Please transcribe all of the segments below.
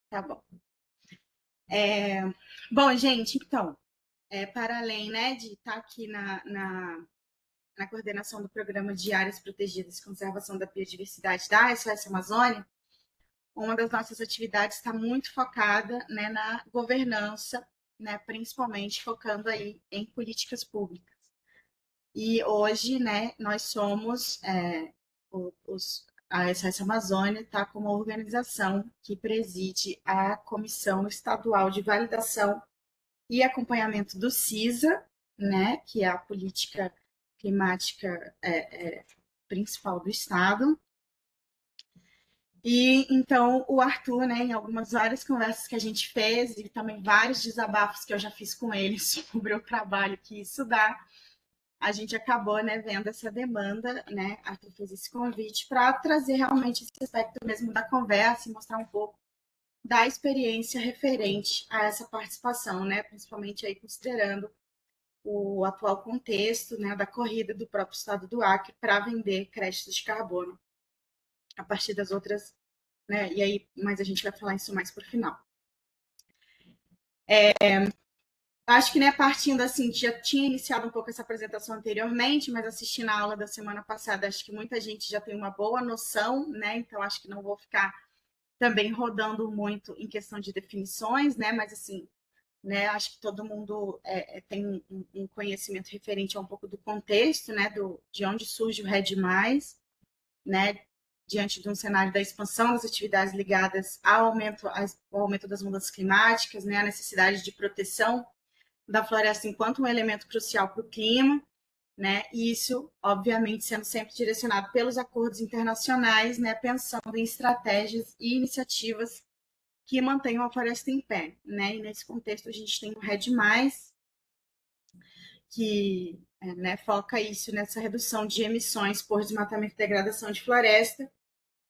Tá bom. É, bom, gente, então, para além, né, de estar aqui na coordenação do Programa de Áreas Protegidas e Conservação da Biodiversidade da SOS Amazônia, uma das nossas atividades está muito focada, né, na governança, né, principalmente focando aí em políticas públicas. E hoje, né, nós somos a SOS Amazônia está como organização que preside a Comissão Estadual de Validação e Acompanhamento do CISA, né, que é a política climática principal do Estado. E então o Arthur, né, em algumas várias conversas que a gente fez e também vários desabafos que eu já fiz com ele sobre o trabalho que isso dá, a gente acabou, né, vendo essa demanda, né, Arthur fez esse convite para trazer realmente esse aspecto mesmo da conversa e mostrar um pouco da experiência referente a essa participação, né, principalmente aí considerando o atual contexto, né, da corrida do próprio estado do Acre para vender créditos de carbono a partir das outras, né, e aí, mas a gente vai falar isso mais para o final. Acho que, né, partindo assim, já tinha iniciado um pouco essa apresentação anteriormente, mas assistindo a aula da semana passada, acho que muita gente já tem uma boa noção, né? Então acho que não vou ficar também rodando muito em questão de definições, né? Mas assim, né? Acho que todo mundo tem um conhecimento referente a um pouco do contexto, né? De onde surge o RED+, né? Diante de um cenário da expansão das atividades ligadas ao aumento das mudanças climáticas, né? A necessidade de proteção da floresta enquanto um elemento crucial para o clima, né? E isso, obviamente, sendo sempre direcionado pelos acordos internacionais, né? Pensando em estratégias e iniciativas que mantenham a floresta em pé, né? E nesse contexto a gente tem o RED+, que né, foca isso nessa redução de emissões por desmatamento e degradação de floresta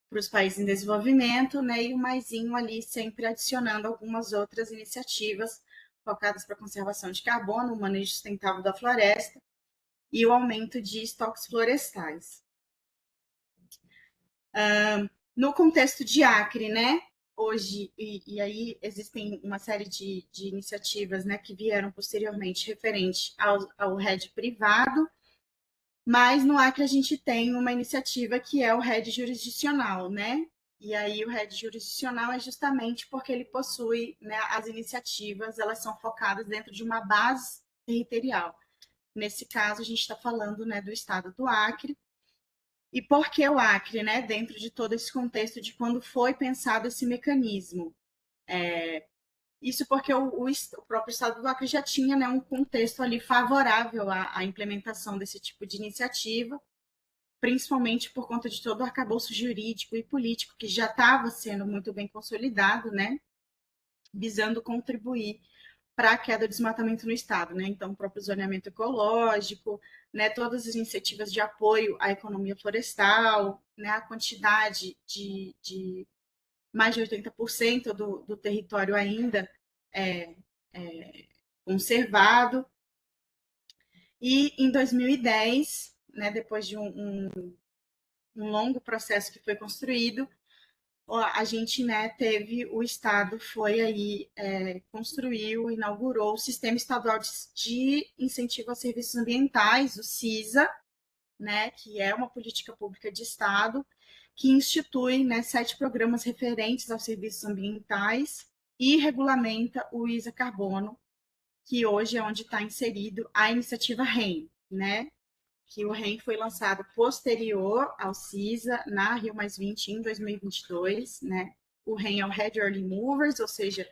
para os países em desenvolvimento, né? E o maisinho ali sempre adicionando algumas outras iniciativas focadas para a conservação de carbono, o manejo sustentável da floresta e o aumento de estoques florestais. No contexto de Acre, né? Hoje, e aí existem uma série de iniciativas, né, que vieram posteriormente referente ao RED privado, mas no Acre a gente tem uma iniciativa que é o RED jurisdicional, né? E aí o RED jurisdicional é justamente porque ele possui, né, as iniciativas, elas são focadas dentro de uma base territorial. Nesse caso, a gente está falando, né, do estado do Acre. E por que o Acre, né, dentro de todo esse contexto de quando foi pensado esse mecanismo? Isso porque o próprio estado do Acre já tinha, né, um contexto ali favorável à implementação desse tipo de iniciativa, principalmente por conta de todo o arcabouço jurídico e político que já estava sendo muito bem consolidado, né, visando contribuir para a queda do desmatamento no estado, né? Então, o próprio zoneamento ecológico, né? Todas as iniciativas de apoio à economia florestal, né? A quantidade de mais de 80% do território ainda é, é, conservado. E em 2010, né? Depois de um longo processo que foi construído, a gente, né, teve o Estado foi aí construiu, inaugurou o Sistema Estadual de Incentivo a Serviços Ambientais, o CISA, né, que é uma política pública de Estado que institui, né, 7 programas referentes aos serviços ambientais e regulamenta o ISA Carbono, que hoje é onde está inserido a iniciativa REM, né, que o REM foi lançado posterior ao CISA, na Rio+20 em 2022, né? O REM é o Red Early Movers, ou seja,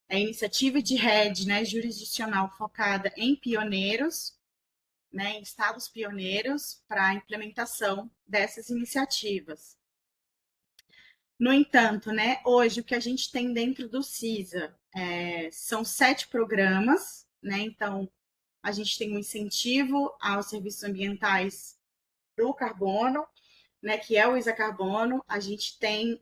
é a iniciativa de rede, né, jurisdicional focada em pioneiros, né, em estados pioneiros para a implementação dessas iniciativas. No entanto, né, hoje o que a gente tem dentro do CISA são 7 programas, né, então a gente tem um incentivo aos serviços ambientais do carbono, né, que é o ISA Carbono. A gente tem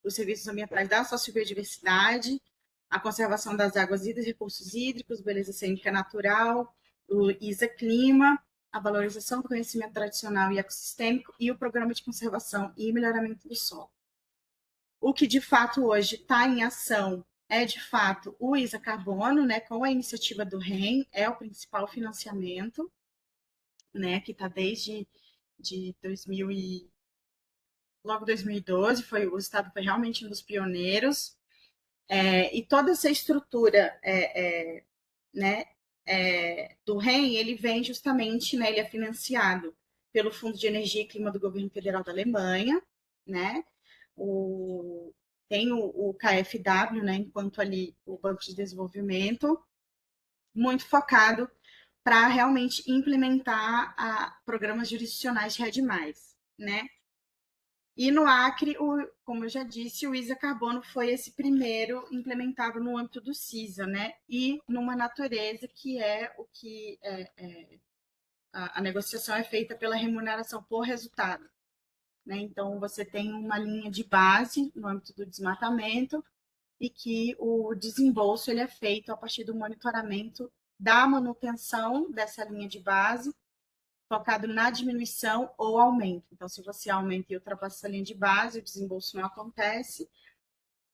os serviços ambientais da sociobiodiversidade, a conservação das águas e dos recursos hídricos, beleza cênica natural, o ISA Clima, a valorização do conhecimento tradicional e ecossistêmico e o programa de conservação e melhoramento do solo. O que de fato hoje está em ação é de fato o ISA Carbono, né, com a iniciativa do REN, é o principal financiamento, né, que está desde de 2000 e logo 2012, o Estado foi realmente um dos pioneiros, e toda essa estrutura né, do REN, ele vem justamente, né, ele é financiado pelo Fundo de Energia e Clima do Governo Federal da Alemanha, né, tem o KfW, né, enquanto ali o Banco de Desenvolvimento, muito focado para realmente implementar programas jurisdicionais de Rede Mais, né? E no Acre, como eu já disse, o ISA Carbono foi esse primeiro implementado no âmbito do CISA, né? E numa natureza que é o que a negociação é feita pela remuneração por resultado, né? Então, você tem uma linha de base no âmbito do desmatamento e que o desembolso ele é feito a partir do monitoramento da manutenção dessa linha de base, focado na diminuição ou aumento. Então, se você aumenta e ultrapassa essa linha de base, o desembolso não acontece.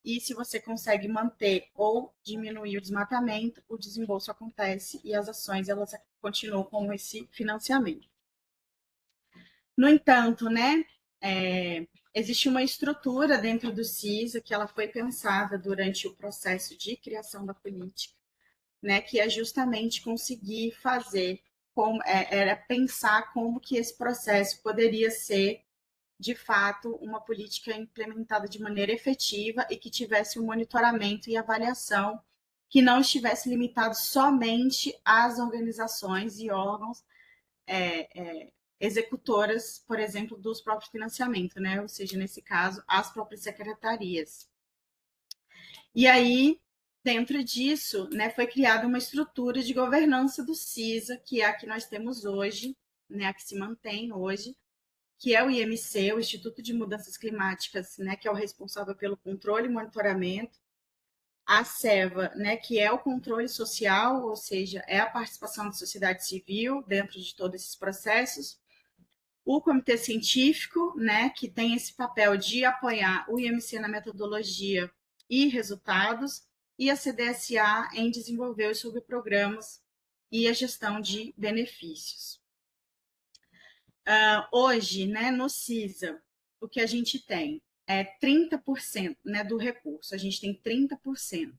E se você consegue manter ou diminuir o desmatamento, o desembolso acontece e as ações elas continuam com esse financiamento. No entanto, né, existe uma estrutura dentro do CISA que ela foi pensada durante o processo de criação da política, né, que é justamente conseguir fazer, era pensar como que esse processo poderia ser, de fato, uma política implementada de maneira efetiva e que tivesse um monitoramento e avaliação que não estivesse limitado somente às organizações e órgãos executoras, por exemplo, dos próprios financiamentos, né? Ou seja, nesse caso, as próprias secretarias. E aí, dentro disso, né, foi criada uma estrutura de governança do CISA, que é a que nós temos hoje, né, a que se mantém hoje, que é o IMC, o Instituto de Mudanças Climáticas, né, que é o responsável pelo controle e monitoramento, a SEVA, né, que é o controle social, ou seja, é a participação da sociedade civil dentro de todos esses processos, o comitê científico, né, que tem esse papel de apoiar o IMC na metodologia e resultados, e a CDSA em desenvolver os subprogramas e a gestão de benefícios. Hoje, né, no CISA, o que a gente tem é 30%, né, do recurso, a gente tem 30%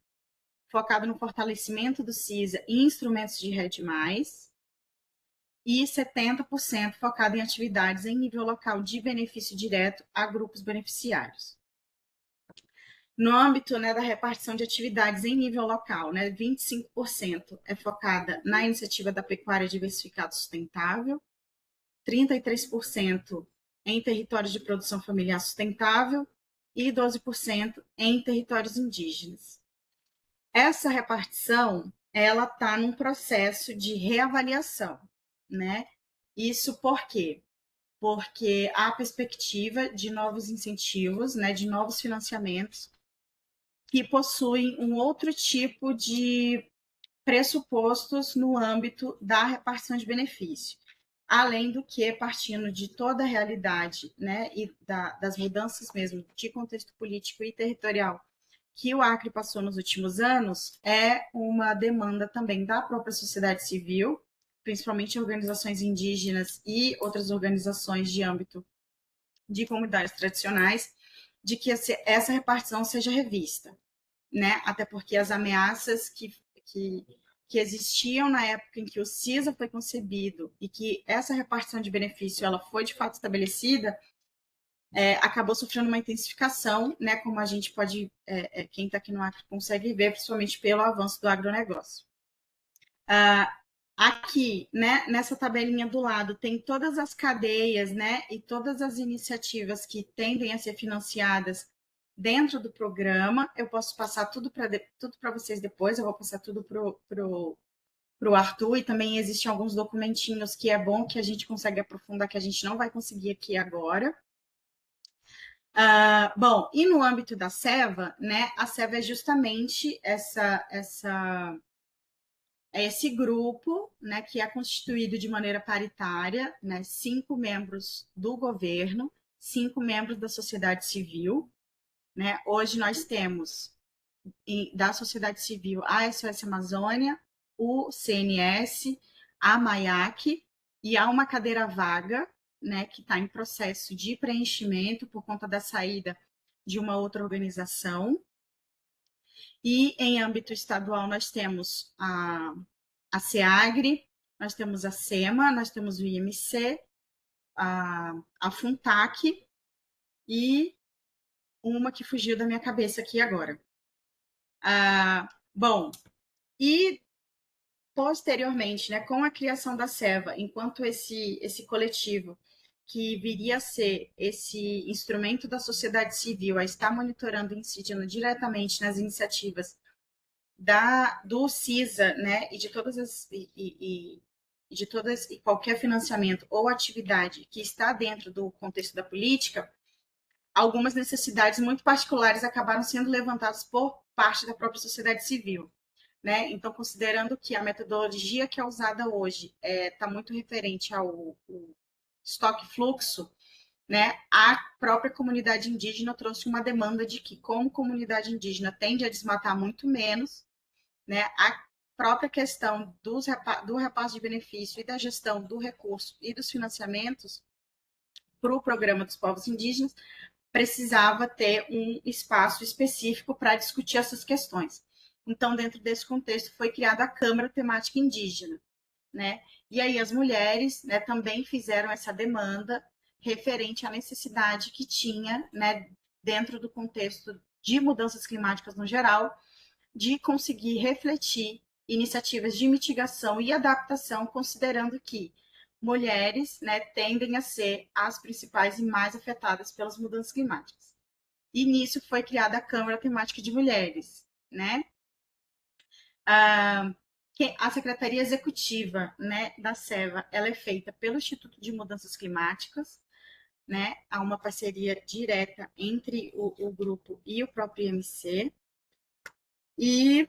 focado no fortalecimento do CISA e instrumentos de Rede Mais, e 70% focado em atividades em nível local de benefício direto a grupos beneficiários. No âmbito, né, da repartição de atividades em nível local, né, 25% é focada na iniciativa da pecuária diversificada sustentável, 33% em territórios de produção familiar sustentável e 12% em territórios indígenas. Essa repartição, ela está num processo de reavaliação, né? Isso por quê? Porque há perspectiva de novos incentivos, né, de novos financiamentos que possuem um outro tipo de pressupostos no âmbito da repartição de benefício. Além do que, partindo de toda a realidade, né, e das mudanças mesmo de contexto político e territorial que o Acre passou nos últimos anos, é uma demanda também da própria sociedade civil, principalmente organizações indígenas e outras organizações de âmbito de comunidades tradicionais, de que essa repartição seja revista, né? Até porque as ameaças que existiam na época em que o CISA foi concebido e que essa repartição de benefício ela foi de fato estabelecida, acabou sofrendo uma intensificação, né? Como a gente pode, quem está aqui no Acre consegue ver, principalmente pelo avanço do agronegócio. Aqui, né, nessa tabelinha do lado, tem todas as cadeias, né, e todas as iniciativas que tendem a ser financiadas dentro do programa. Eu posso passar tudo para vocês depois, eu vou passar tudo para o Arthur, e também existem alguns documentinhos que é bom que a gente consegue aprofundar, que a gente não vai conseguir aqui agora. Bom, e no âmbito da SEVA, né, a SEVA é justamente esse grupo, né, que é constituído de maneira paritária, né, 5 membros do governo, 5 membros da sociedade civil, né? Hoje nós temos da sociedade civil a SOS Amazônia, o CNS, a MAIAC, e há uma cadeira vaga, né, que está em processo de preenchimento por conta da saída de uma outra organização. E em âmbito estadual nós temos a SEAGRE, nós temos a SEMA, nós temos o IMC, a FUNTAC e uma que fugiu da minha cabeça aqui agora. Bom, e posteriormente, né, com a criação da SEVA, enquanto esse coletivo que viria a ser esse instrumento da sociedade civil a estar monitorando e incidindo diretamente nas iniciativas do CISA, né, e de todas as de todas e qualquer financiamento ou atividade que está dentro do contexto da política, algumas necessidades muito particulares acabaram sendo levantadas por parte da própria sociedade civil, né? Então, considerando que a metodologia que é usada hoje está muito referente ao estoque fluxo, né? A própria comunidade indígena trouxe uma demanda de que, como comunidade indígena tende a desmatar muito menos, né? A própria questão do repasse de benefício e da gestão do recurso e dos financiamentos para o programa dos povos indígenas precisava ter um espaço específico para discutir essas questões. Então, dentro desse contexto, foi criada a Câmara Temática Indígena, né? E aí as mulheres, né, também fizeram essa demanda referente à necessidade que tinha, né, dentro do contexto de mudanças climáticas no geral, de conseguir refletir iniciativas de mitigação e adaptação, considerando que mulheres, né, tendem a ser as principais e mais afetadas pelas mudanças climáticas. E nisso foi criada a Câmara Temática de Mulheres, né? A Secretaria Executiva, né, da SEVA, ela é feita pelo Instituto de Mudanças Climáticas, né? Há uma parceria direta entre o grupo e o próprio IMC. E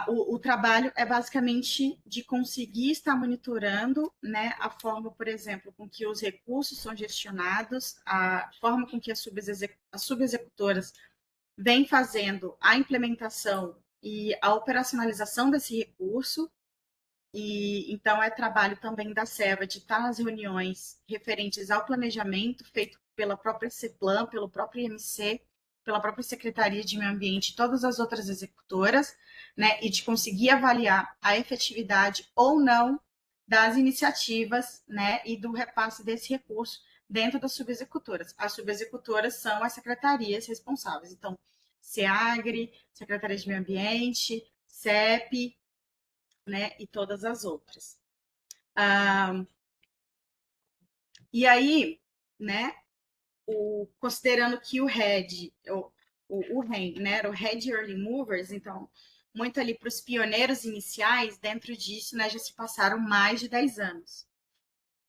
o trabalho é basicamente de conseguir estar monitorando, né, a forma, por exemplo, com que os recursos são gestionados, a forma com que as subexecutoras vêm fazendo a implementação e a operacionalização desse recurso. E então é trabalho também da SEVA de estar nas reuniões referentes ao planejamento feito pela própria CEPLAN, pelo próprio IMC, pela própria Secretaria de Meio Ambiente e todas as outras executoras, né, e de conseguir avaliar a efetividade ou não das iniciativas, né, e do repasse desse recurso dentro das subexecutoras. As subexecutoras são as secretarias responsáveis. Então, SEAGRE, Secretaria de Meio Ambiente, CEP, né, e todas as outras. E aí, né, considerando que o RED, o REM, né, era o Red Early Movers, então, muito ali para os pioneiros iniciais, dentro disso, né, já se passaram mais de 10 anos.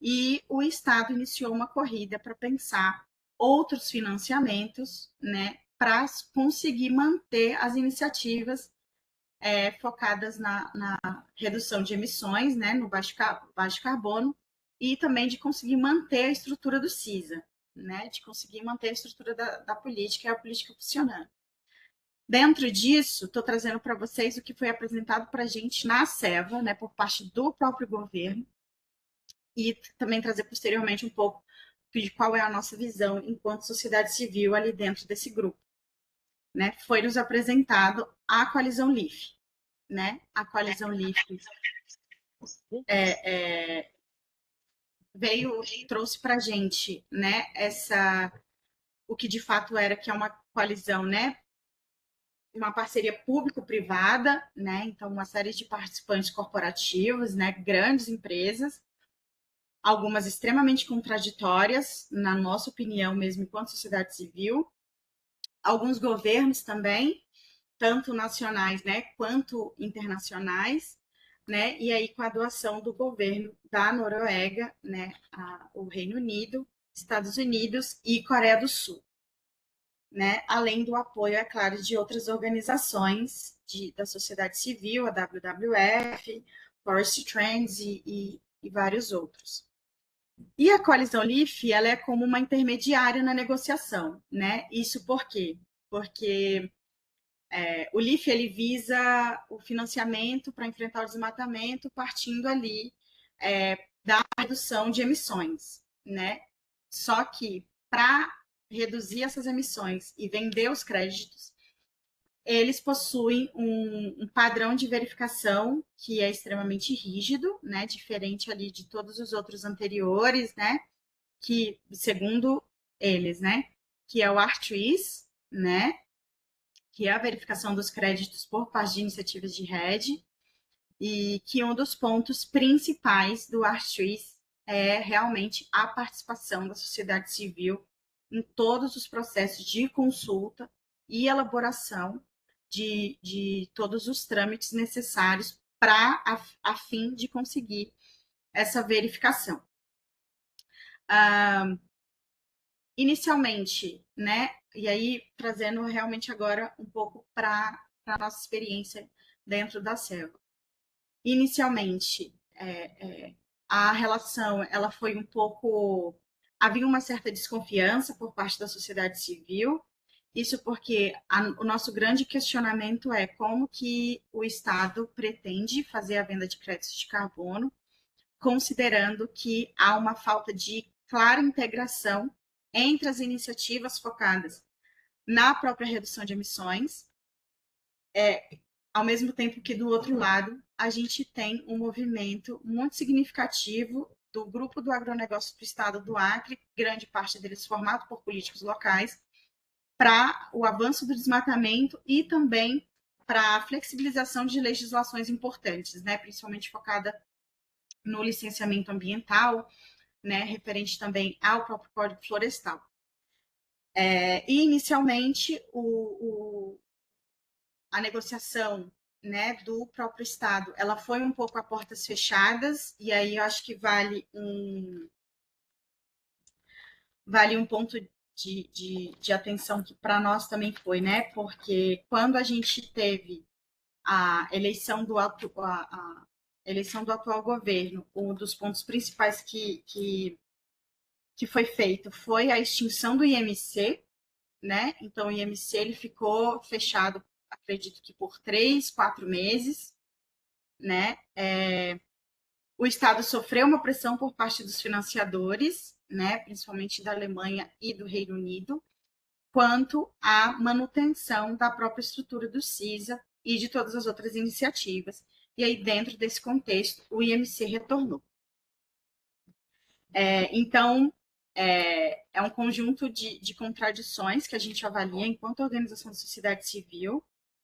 E o Estado iniciou uma corrida para pensar outros financiamentos, né, para conseguir manter as iniciativas focadas na redução de emissões, né, no baixo carbono, e também de conseguir manter a estrutura do CISA, né, de conseguir manter a estrutura da política e a política funcionando. Dentro disso, estou trazendo para vocês o que foi apresentado para a gente na SEVA, né, por parte do próprio governo, e também trazer posteriormente um pouco de qual é a nossa visão enquanto sociedade civil ali dentro desse grupo. Né? Foi nos apresentado a coalizão LIFE, né? A coalizão LIFE trouxe para a gente, né? O que de fato era, que é uma coalizão, né? Uma parceria público-privada, né? Então, uma série de participantes corporativos, né? Grandes empresas, algumas extremamente contraditórias, na nossa opinião, mesmo enquanto sociedade civil, alguns governos também, tanto nacionais, né, quanto internacionais, né, e aí com a doação do governo da Noruega, né, o Reino Unido, Estados Unidos e Coreia do Sul, né, além do apoio, é claro, de outras organizações da sociedade civil, a WWF, Forest Trends e vários outros. E a coalizão LIFE, ela é como uma intermediária na negociação, né? Isso por quê? Porque o LIFE ele visa o financiamento para enfrentar o desmatamento, partindo ali da redução de emissões, né? Só que para reduzir essas emissões e vender os créditos, eles possuem um padrão de verificação que é extremamente rígido, né? Diferente ali de todos os outros anteriores, né? Que, segundo eles, né? Que é o R3, né? Que é a verificação dos créditos por parte de iniciativas de rede, e que um dos pontos principais do R3 é realmente a participação da sociedade civil em todos os processos de consulta e elaboração de todos os trâmites necessários para a fim de conseguir essa verificação. Inicialmente, né? E aí trazendo realmente agora um pouco para a nossa experiência dentro da selva. Inicialmente, a relação ela foi um pouco, havia uma certa desconfiança por parte da sociedade civil. Isso porque o nosso grande questionamento é como que o Estado pretende fazer a venda de créditos de carbono, considerando que há uma falta de clara integração entre as iniciativas focadas na própria redução de emissões, ao mesmo tempo que, do outro lado, a gente tem um movimento muito significativo do grupo do agronegócio do estado do Acre, grande parte deles formado por políticos locais, para o avanço do desmatamento e também para a flexibilização de legislações importantes, né, principalmente focada no licenciamento ambiental, né, referente também ao próprio Código Florestal. E, inicialmente, a negociação, né, do próprio Estado, ela foi um pouco a portas fechadas, e aí eu acho que vale um ponto de atenção que para nós também foi, né, porque quando a gente teve a eleição a eleição do atual governo, um dos pontos principais que foi feito foi a extinção do IMC, né? Então o IMC ele ficou fechado, acredito que por 3, 4 meses, né? O Estado sofreu uma pressão por parte dos financiadores, né? Principalmente da Alemanha e do Reino Unido, quanto à manutenção da própria estrutura do CISA e de todas as outras iniciativas. E aí, dentro desse contexto, o IMC retornou. Então, é um conjunto de contradições que a gente avalia enquanto organização da sociedade civil,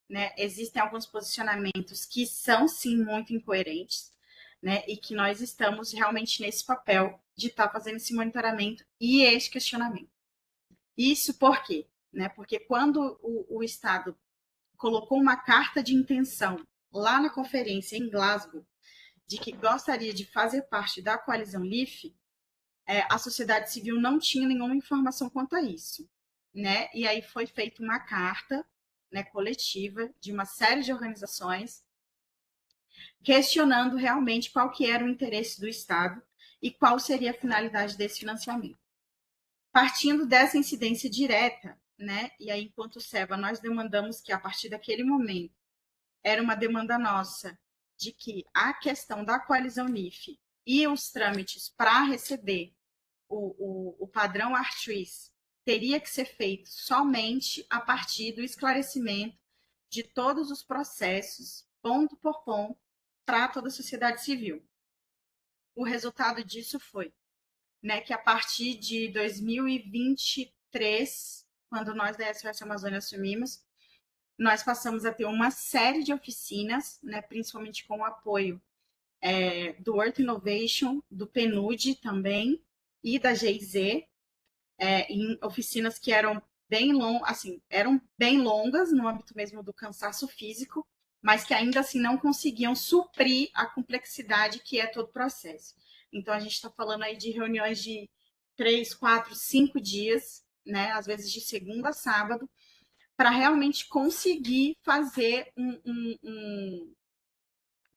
né? Existem alguns posicionamentos que são, sim, muito incoerentes, né? E que nós estamos realmente nesse papel de estar fazendo esse monitoramento e esse questionamento. Isso por quê? Né? Porque quando o Estado colocou uma carta de intenção lá na conferência em Glasgow de que gostaria de fazer parte da coalizão LIFE, a sociedade civil não tinha nenhuma informação quanto a isso, né? E aí foi feita uma carta, né, coletiva de uma série de organizações questionando realmente qual que era o interesse do Estado e qual seria a finalidade desse financiamento. Partindo dessa incidência direta, né? E aí, enquanto SEBA, nós demandamos que, a partir daquele momento, era uma demanda nossa de que a questão da coalizão NIF e os trâmites para receber o padrão Artris teria que ser feito somente a partir do esclarecimento de todos os processos, ponto por ponto, para toda a sociedade civil. O resultado disso foi, né, que a partir de 2023, quando nós da SOS Amazônia assumimos, nós passamos a ter uma série de oficinas, né, principalmente com o apoio do Earth Innovation, do PNUD também, e da GIZ, em oficinas que eram eram bem longas no âmbito mesmo do cansaço físico, mas que ainda assim não conseguiam suprir a complexidade que é todo o processo. Então a gente está falando aí de reuniões de 3, 4, 5 dias, né? Às vezes de segunda a sábado, para realmente conseguir fazer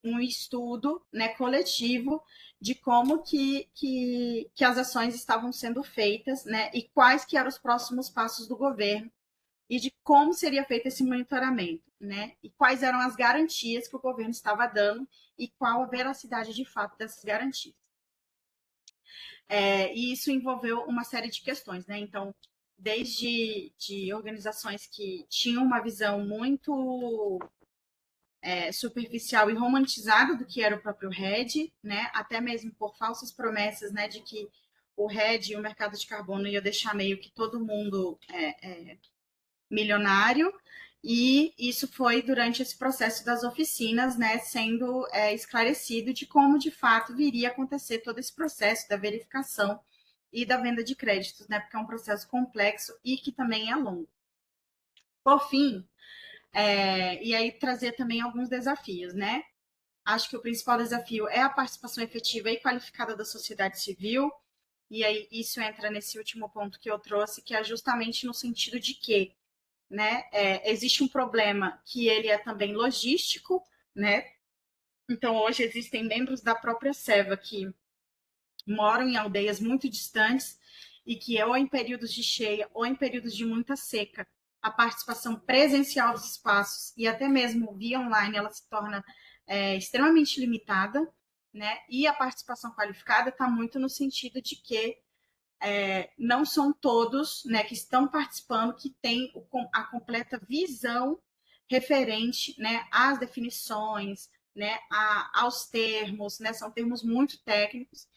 um estudo, né, coletivo de como que as ações estavam sendo feitas, né, e quais que eram os próximos passos do governo e de como seria feito esse monitoramento, né, e quais eram as garantias que o governo estava dando e qual a veracidade de fato dessas garantias. E isso envolveu uma série de questões, né, então, desde de organizações que tinham uma visão muito superficial e romantizada do que era o próprio RED, né? Até mesmo por falsas promessas, né, de que o RED e o mercado de carbono ia deixar meio que todo mundo milionário. E isso foi durante esse processo das oficinas, né, sendo esclarecido de como de fato viria a acontecer todo esse processo da verificação e da venda de créditos, né, porque é um processo complexo e que também é longo. Por fim, e aí trazer também alguns desafios, né? Acho que o principal desafio é a participação efetiva e qualificada da sociedade civil, e aí isso entra nesse último ponto que eu trouxe, que é justamente no sentido de que, né, existe um problema que ele é também logístico, né? Então hoje existem membros da própria Seva que moram em aldeias muito distantes e que ou em períodos de cheia ou em períodos de muita seca, a participação presencial dos espaços e até mesmo via online ela se torna extremamente limitada, né? E a participação qualificada está muito no sentido de que não são todos, né, que estão participando que têm a completa visão referente, né, às definições, né, aos termos, né? São termos muito técnicos.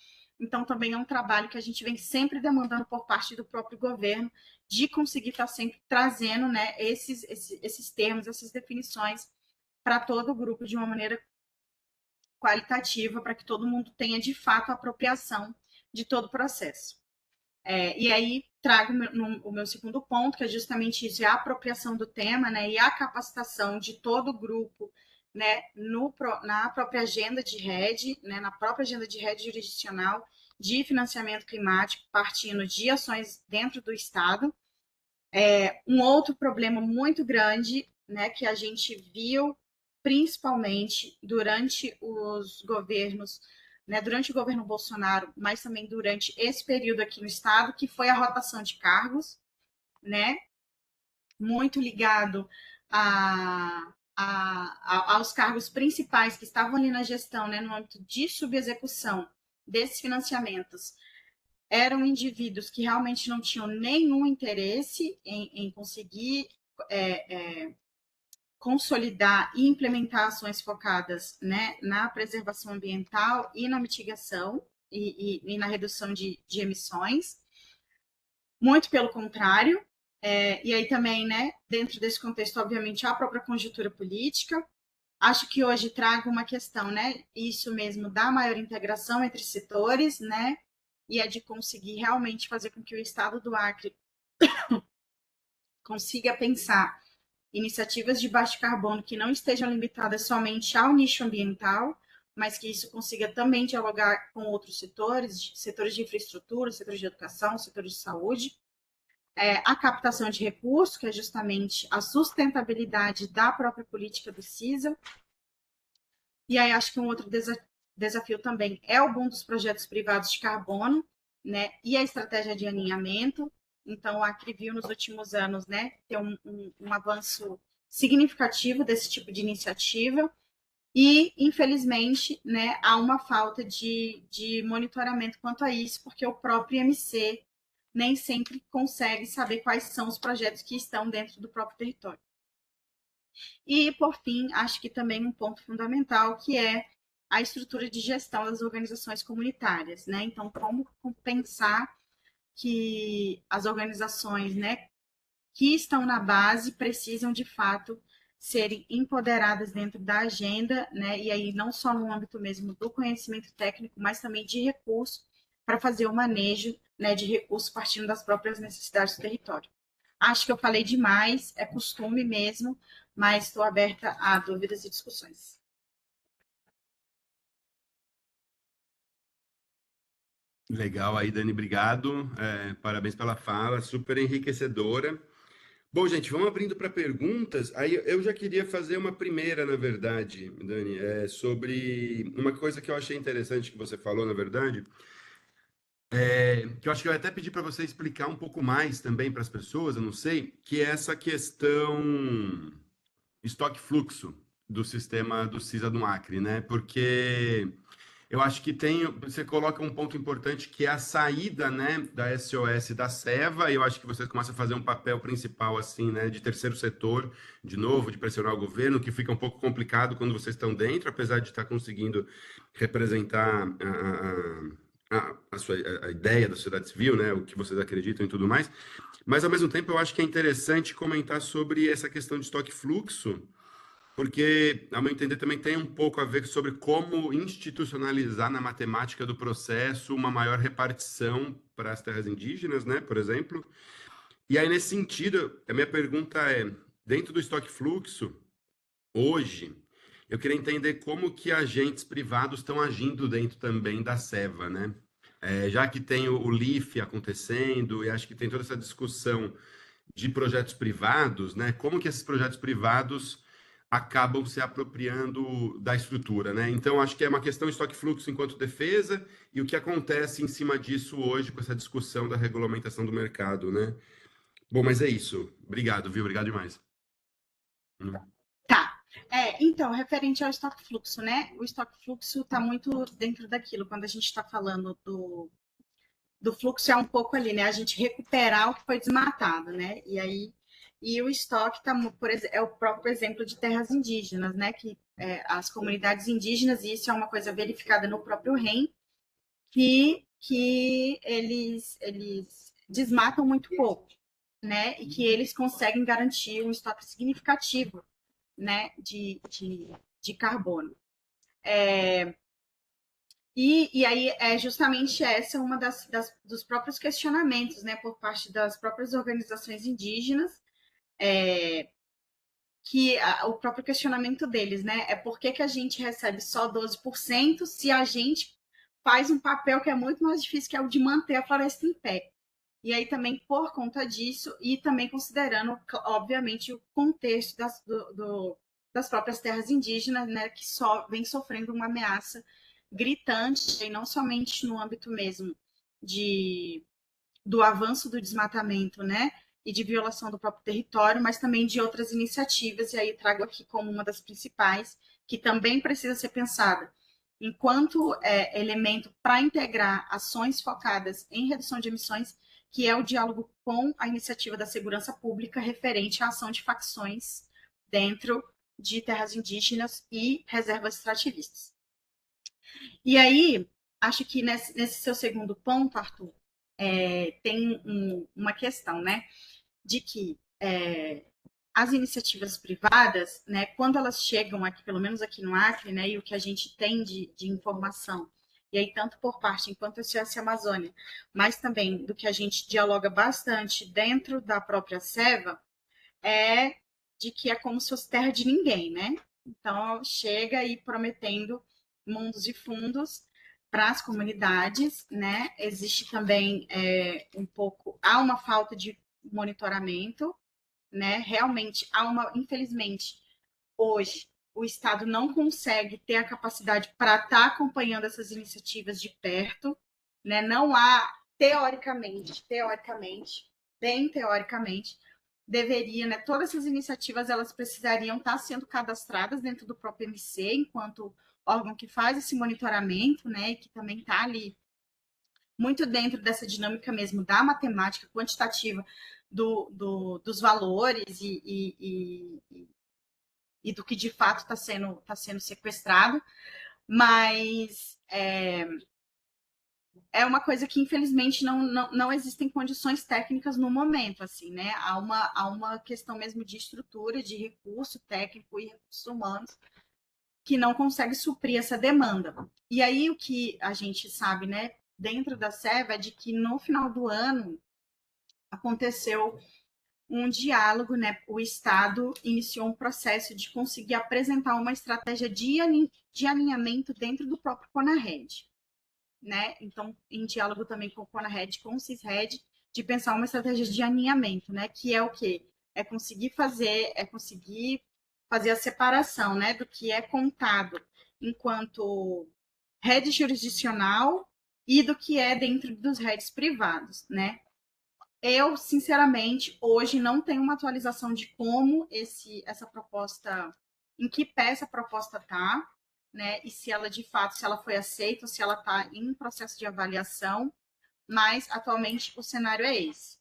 Então, também é um trabalho que a gente vem sempre demandando por parte do próprio governo de conseguir estar sempre trazendo, né, esses termos, essas definições para todo o grupo de uma maneira qualitativa, para que todo mundo tenha, de fato, a apropriação de todo o processo. E aí trago o meu segundo ponto, que é justamente isso, é a apropriação do tema, né, e a capacitação de todo o grupo, né, na própria agenda de rede, né, na própria agenda de rede jurisdicional de financiamento climático, partindo de ações dentro do Estado. Um outro problema muito grande, né, que a gente viu principalmente durante os governos, né, durante o governo Bolsonaro, mas também durante esse período aqui no estado, que foi a rotação de cargos, né, muito ligado aos cargos principais que estavam ali na gestão, né, no âmbito de subexecução desses financiamentos, eram indivíduos que realmente não tinham nenhum interesse em conseguir consolidar e implementar ações focadas, né, na preservação ambiental e na mitigação e na redução de emissões. Muito pelo contrário. E aí também, né, dentro desse contexto, obviamente, a própria conjuntura política. Acho que hoje trago uma questão, né, isso mesmo, da maior integração entre setores, né, e é de conseguir realmente fazer com que o Estado do Acre consiga pensar iniciativas de baixo carbono que não estejam limitadas somente ao nicho ambiental, mas que isso consiga também dialogar com outros setores, setores de infraestrutura, setores de educação, setores de saúde. A captação de recursos, que é justamente a sustentabilidade da própria política do CISA. E aí acho que um outro desafio também é o boom dos projetos privados de carbono, né, e a estratégia de alinhamento. Então, o Acre viu nos últimos anos, né, ter um avanço significativo desse tipo de iniciativa e, infelizmente, né, há uma falta de monitoramento quanto a isso, porque o próprio IMC nem sempre consegue saber quais são os projetos que estão dentro do próprio território. E, por fim, acho que também um ponto fundamental, que é a estrutura de gestão das organizações comunitárias, né? Então, como pensar que as organizações, né, que estão na base precisam, de fato, serem empoderadas dentro da agenda, né? E aí não só no âmbito mesmo do conhecimento técnico, mas também de recurso para fazer o manejo, né, de recursos partindo das próprias necessidades do território. Acho que eu falei demais, é costume mesmo, mas estou aberta a dúvidas e discussões. Legal aí, Dani, obrigado. Parabéns pela fala, super enriquecedora. Bom, gente, vamos abrindo para perguntas. Aí eu já queria fazer uma primeira, na verdade, Dani, sobre uma coisa que eu achei interessante que você falou, na verdade, que eu acho que eu ia até pedir para você explicar um pouco mais também para as pessoas, eu não sei, que é essa questão estoque fluxo do sistema do CISA do Acre, né? Porque eu acho que você coloca um ponto importante que é a saída, né, da SOS da Seva, e eu acho que vocês começam a fazer um papel principal, assim, né, de terceiro setor, de novo, de pressionar o governo, que fica um pouco complicado quando vocês estão dentro, apesar de estar conseguindo representar a ideia da sociedade civil, né, o que vocês acreditam e tudo mais, mas ao mesmo tempo eu acho que é interessante comentar sobre essa questão de estoque fluxo, porque, ao meu entender, também tem um pouco a ver sobre como institucionalizar na matemática do processo uma maior repartição para as terras indígenas, né, por exemplo. E aí, nesse sentido, a minha pergunta é, dentro do estoque fluxo, hoje, eu queria entender como que agentes privados estão agindo dentro também da Seva, né? Já que tem o LIFE acontecendo, e acho que tem toda essa discussão de projetos privados, né? Como que esses projetos privados acabam se apropriando da estrutura, né? Então, acho que é uma questão de estoque fluxo enquanto defesa e o que acontece em cima disso hoje com essa discussão da regulamentação do mercado, né? Bom, mas é isso. Obrigado, viu? Obrigado demais. Tá. Então, referente ao estoque fluxo, né? O estoque fluxo está muito dentro daquilo, quando a gente está falando do fluxo é um pouco ali, né? A gente recuperar o que foi desmatado, né? E o estoque tá, é o próprio exemplo de terras indígenas, né? Que as comunidades indígenas, e isso é uma coisa verificada no próprio REM, que eles desmatam muito pouco, né? E que eles conseguem garantir um estoque significativo, né? De carbono. E aí é justamente essa uma dos próprios questionamentos, né, por parte das próprias organizações indígenas, o próprio questionamento deles, né, é por que a gente recebe só 12% se a gente faz um papel que é muito mais difícil, que é o de manter a floresta em pé. E aí também por conta disso, e também considerando, obviamente, o contexto das próprias terras indígenas, né, que só vem sofrendo uma ameaça gritante, e não somente no âmbito mesmo de, do avanço do desmatamento, né, e de violação do próprio território, mas também de outras iniciativas, e aí trago aqui como uma das principais, que também precisa ser pensada enquanto elemento para integrar ações focadas em redução de emissões, que é o diálogo com a iniciativa da segurança pública referente à ação de facções dentro de terras indígenas e reservas extrativistas. E aí, acho que nesse seu segundo ponto, Arthur, tem uma questão, né, de que as iniciativas privadas, né, quando elas chegam aqui, pelo menos aqui no Acre, né, e o que a gente tem de informação, e aí tanto por parte enquanto a SOS Amazônia, mas também do que a gente dialoga bastante dentro da própria Seva, é de que é como se fosse terra de ninguém, né? Então, chega aí prometendo mundos e fundos para as comunidades, né? Existe também um pouco, há uma falta de monitoramento, né? Realmente há infelizmente, hoje o Estado não consegue ter a capacidade para estar acompanhando essas iniciativas de perto, né? Não há, bem teoricamente, deveria, né? Todas essas iniciativas elas precisariam estar sendo cadastradas dentro do próprio MC, enquanto órgão que faz esse monitoramento, né? E que também está ali muito dentro dessa dinâmica mesmo da matemática quantitativa dos valores e do que de fato está sendo sequestrado, mas é uma coisa que infelizmente não existem condições técnicas no momento, assim, né? Há uma questão mesmo de estrutura, de recurso técnico e recursos humanos que não consegue suprir essa demanda. E aí o que a gente sabe, né, dentro da SEV é de que no final do ano aconteceu um diálogo, né? O Estado iniciou um processo de conseguir apresentar uma estratégia de alinhamento dentro do próprio CONARED, né? Então, em diálogo também com o CONARED, com o CISRED, de pensar uma estratégia de alinhamento, né? Que é o quê? é conseguir fazer a separação, né, do que é contado enquanto rede jurisdicional e do que é dentro dos redes privados, né? Eu, sinceramente, hoje não tenho uma atualização de como essa proposta, em que pé essa proposta está, né? E se ela de fato, se ela foi aceita ou se ela está em processo de avaliação, mas atualmente o cenário é esse.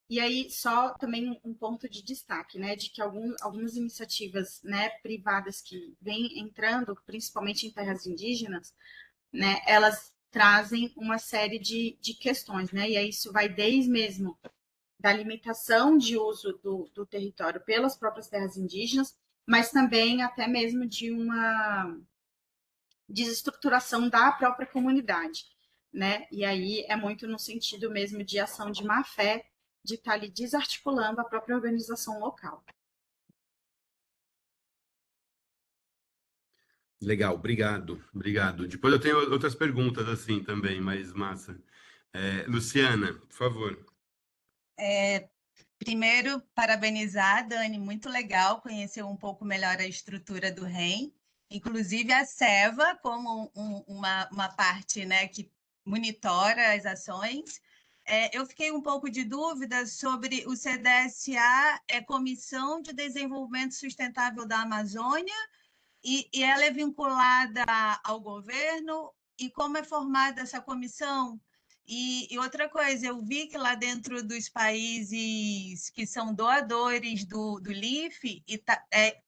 E aí, só também um ponto de destaque, né, de que algumas iniciativas, né, privadas que vêm entrando, principalmente em terras indígenas, né, elas trazem uma série de questões, né, e aí isso vai desde mesmo da limitação de uso do território pelas próprias terras indígenas, mas também até mesmo de uma desestruturação da própria comunidade, né? E aí é muito no sentido mesmo de ação de má fé, de estar ali desarticulando a própria organização local. Legal, obrigado. Depois eu tenho outras perguntas assim também, mas massa. Luciana, por favor. Primeiro, parabenizar, Dani, muito legal conhecer um pouco melhor a estrutura do REM, inclusive a SEVA como uma parte, né, que monitora as ações. Eu fiquei um pouco de dúvida sobre o CDSA, Comissão de Desenvolvimento Sustentável da Amazônia, e ela é vinculada ao governo, e como é formada essa comissão? E outra coisa, eu vi que lá dentro dos países que são doadores do LIFE,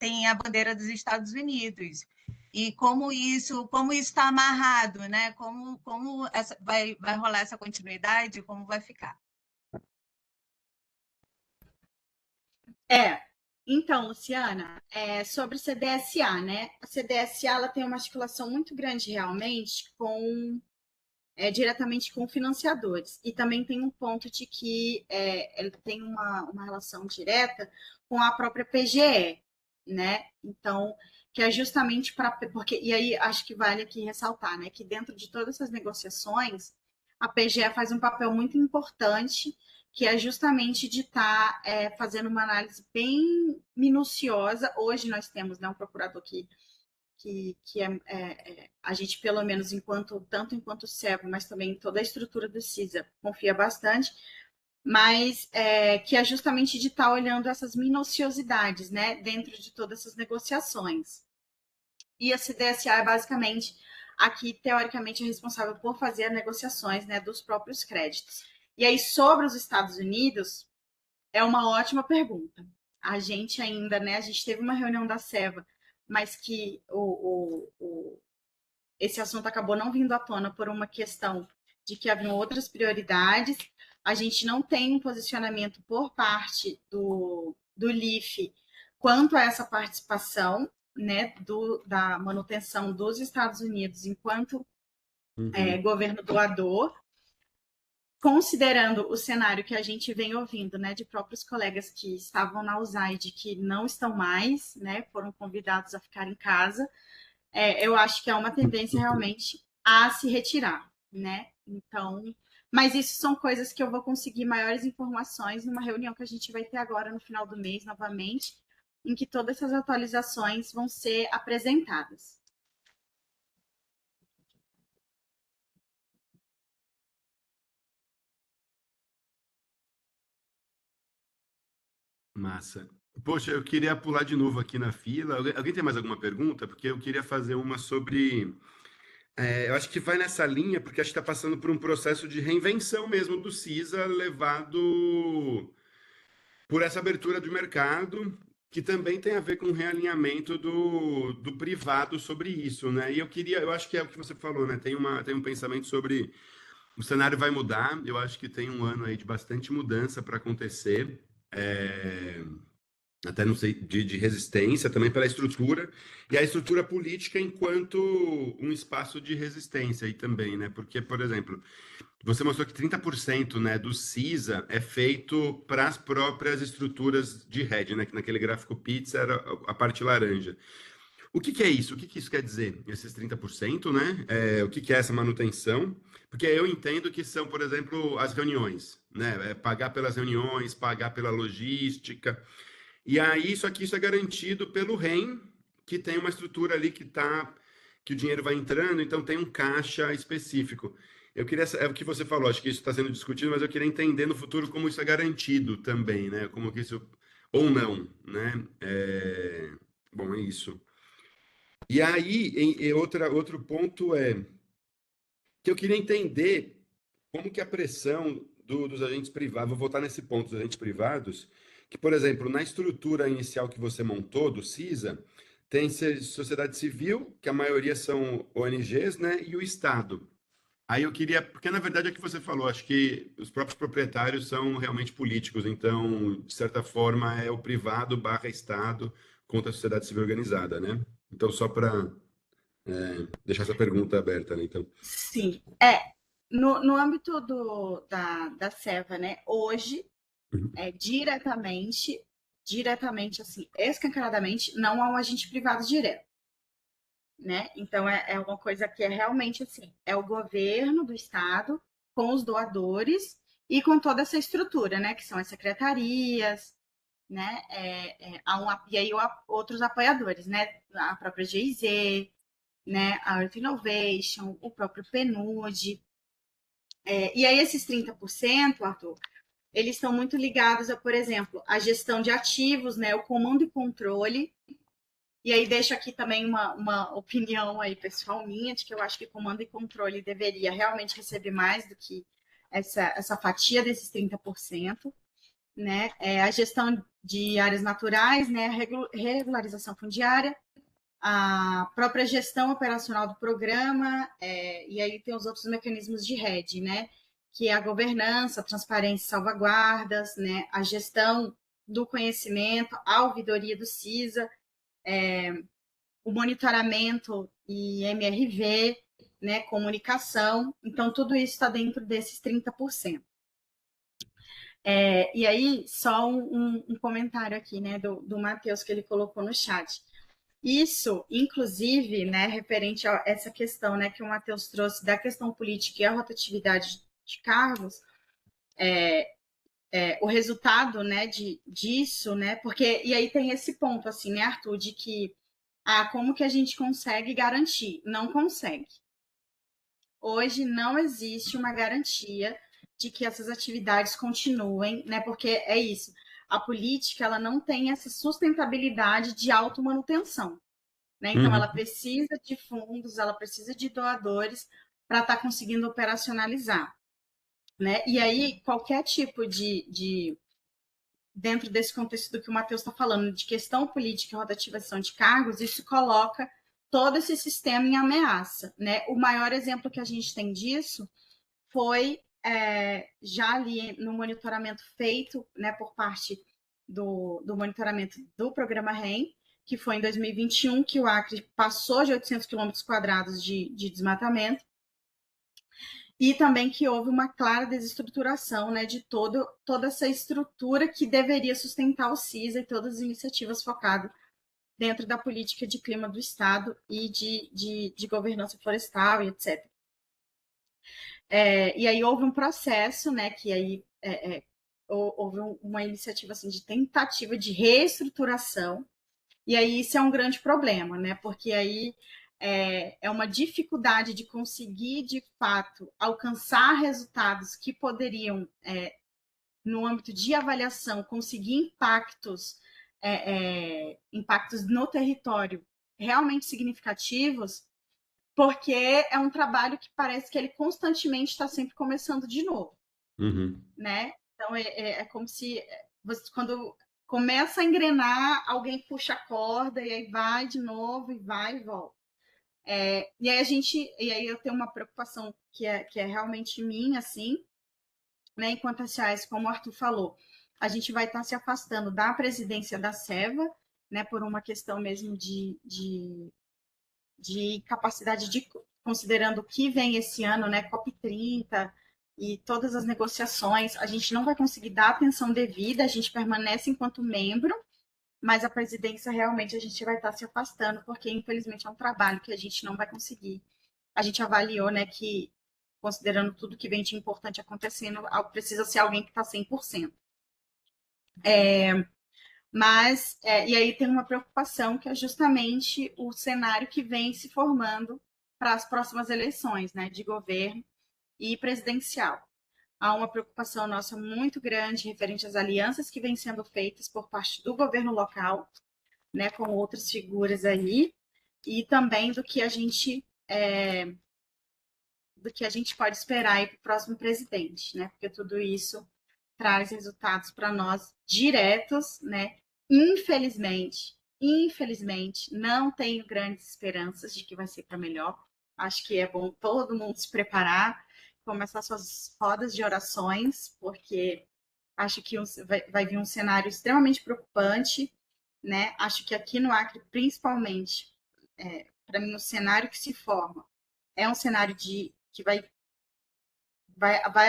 tem a bandeira dos Estados Unidos. E como isso está amarrado, né? Como vai rolar essa continuidade? Como vai ficar? Então, Luciana, sobre CDSA, né? A CDSA ela tem uma articulação muito grande realmente diretamente com financiadores. E também tem um ponto de que ele tem uma relação direta com a própria PGE, né? Então, que é justamente para. Porque, e aí acho que vale aqui ressaltar, né? Que dentro de todas essas negociações, a PGE faz um papel muito importante, que é justamente de estar fazendo uma análise bem minuciosa. Hoje nós temos, né, um procurador que a gente, pelo menos, tanto enquanto servo, mas também toda a estrutura do CISA, confia bastante, mas que é justamente de estar olhando essas minuciosidades, né, dentro de todas essas negociações. E a CDSA é basicamente aqui, teoricamente, é responsável por fazer as negociações, né, dos próprios créditos. E aí, sobre os Estados Unidos, é uma ótima pergunta. A gente ainda, né, a gente teve uma reunião da SEVA, mas que esse assunto acabou não vindo à tona por uma questão de que haviam outras prioridades. A gente não tem um posicionamento por parte do LIFE quanto a essa participação, né, da manutenção dos Estados Unidos enquanto governo doador, considerando o cenário que a gente vem ouvindo, né, de próprios colegas que estavam na USAID, que não estão mais, né, foram convidados a ficar em casa, eu acho que é uma tendência realmente a se retirar, né? Então, mas isso são coisas que eu vou conseguir maiores informações numa reunião que a gente vai ter agora no final do mês, novamente, em que todas essas atualizações vão ser apresentadas. Massa. Poxa, eu queria pular de novo aqui na fila. Alguém tem mais alguma pergunta? Porque eu queria fazer uma sobre. Eu acho que vai nessa linha, porque acho que está passando por um processo de reinvenção mesmo do CISA, levado por essa abertura do mercado, que também tem a ver com o realinhamento do privado sobre isso, né? E eu acho que é o que você falou, né? Tem um pensamento sobre o cenário vai mudar. Eu acho que tem um ano aí de bastante mudança para acontecer. É, até não sei, de resistência, também pela estrutura, e a estrutura política enquanto um espaço de resistência aí também, né? Porque, por exemplo, você mostrou que 30%, né, do CISA é feito para as próprias estruturas de rede, né? Que naquele gráfico pizza era a parte laranja. O que que é isso? O que que isso quer dizer? Esses 30%, né? O que que é essa manutenção? Porque eu entendo que são, por exemplo, as reuniões, né? Pagar pelas reuniões, pagar pela logística. E aí, só que isso é garantido pelo REM, que tem uma estrutura ali que o dinheiro vai entrando, então tem um caixa específico. Eu queria, é o que você falou, acho que isso está sendo discutido, mas eu queria entender no futuro como isso é garantido também, né? Como que isso, ou não, né? Bom, é isso. E aí, outro ponto é que eu queria entender como que a pressão dos agentes privados, vou voltar nesse ponto dos agentes privados, que, por exemplo, na estrutura inicial que você montou do CISA, tem sociedade civil, que a maioria são ONGs, né, e o Estado. Aí eu queria, porque na verdade é o que você falou, acho que os próprios proprietários são realmente políticos, então, de certa forma, é o privado barra Estado contra a sociedade civil organizada, né? Então, só para deixar essa pergunta aberta, né? Então, Sim. No âmbito da Seva, né? Hoje, uhum, diretamente, assim, escancaradamente, não há um agente privado direto, né? Então, é uma coisa que é realmente assim, é o governo do estado com os doadores e com toda essa estrutura, né? Que são as secretarias, né? E aí outros apoiadores, né? A própria GIZ, né? A Earth Innovation, o próprio PNUD. E aí esses 30%, Arthur, eles estão muito ligados a, por exemplo, a gestão de ativos, né? O comando e controle. E aí deixo aqui também uma opinião aí pessoal minha, de que eu acho que comando e controle deveria realmente receber mais do que essa fatia desses 30%, né? A gestão de áreas naturais, né? A regularização fundiária, a própria gestão operacional do programa, e aí tem os outros mecanismos de rede, né? Que é a governança, a transparência e salvaguardas, né? A gestão do conhecimento, a ouvidoria do CISA, o monitoramento e MRV, né? Comunicação. Então, tudo isso está dentro desses 30%. E aí, só um comentário aqui, né? Do Matheus, que ele colocou no chat. Isso, inclusive, né, referente a essa questão, né, que o Matheus trouxe da questão política e a rotatividade de cargos, o resultado, né, disso, né, porque, e aí tem esse ponto, assim, né, Arthur, de que, como que a gente consegue garantir? Não consegue. Hoje não existe uma garantia de que essas atividades continuem, né, porque é isso, a política, ela não tem essa sustentabilidade de automanutenção. Né? Então, ela uhum, precisa de fundos, ela precisa de doadores para estar conseguindo operacionalizar. Né? E aí, qualquer tipo dentro desse contexto do que o Matheus está falando, de questão política e rotativação de cargos, isso coloca todo esse sistema em ameaça. Né? O maior exemplo que a gente tem disso foi já ali no monitoramento feito, né, por parte do monitoramento do programa REM, que foi em 2021, que o Acre passou de 800 quilômetros quadrados de desmatamento, e também que houve uma clara desestruturação, né, de toda essa estrutura que deveria sustentar o CISA e todas as iniciativas focadas dentro da política de clima do Estado e de governança florestal e etc. E aí houve um processo, né, que aí houve uma iniciativa assim, de tentativa de reestruturação, e aí isso é um grande problema, né, porque aí é uma dificuldade de conseguir, de fato, alcançar resultados que poderiam, no âmbito de avaliação, conseguir impactos no território realmente significativos, porque é um trabalho que parece que ele constantemente está sempre começando de novo, uhum. né? Então, é como se você, quando começa a engrenar, alguém puxa a corda e aí vai de novo e vai e volta. E aí eu tenho uma preocupação que é realmente minha, assim, né? Enquanto as SEAs, como o Arthur falou, a gente vai estar se afastando da presidência da SEVA, né? Por uma questão mesmo de capacidade de, considerando o que vem esse ano, né, COP30 e todas as negociações, a gente não vai conseguir dar atenção devida, a gente permanece enquanto membro, mas a presidência realmente a gente vai estar se afastando, porque infelizmente é um trabalho que a gente não vai conseguir. A gente avaliou, né, que considerando tudo que vem de importante acontecendo, precisa ser alguém que está 100%. Mas, e aí tem uma preocupação que é justamente o cenário que vem se formando para as próximas eleições, né, de governo e presidencial. Há uma preocupação nossa muito grande referente às alianças que vêm sendo feitas por parte do governo local, né, com outras figuras aí, e também do que a gente pode esperar aí para o próximo presidente, né, porque tudo isso traz resultados para nós diretos, né? Infelizmente, não tenho grandes esperanças de que vai ser para melhor. Acho que é bom todo mundo se preparar, começar suas rodas de orações, porque acho que vai vir um cenário extremamente preocupante, né? Acho que aqui no Acre, principalmente, para mim, o cenário que se forma é um cenário que vai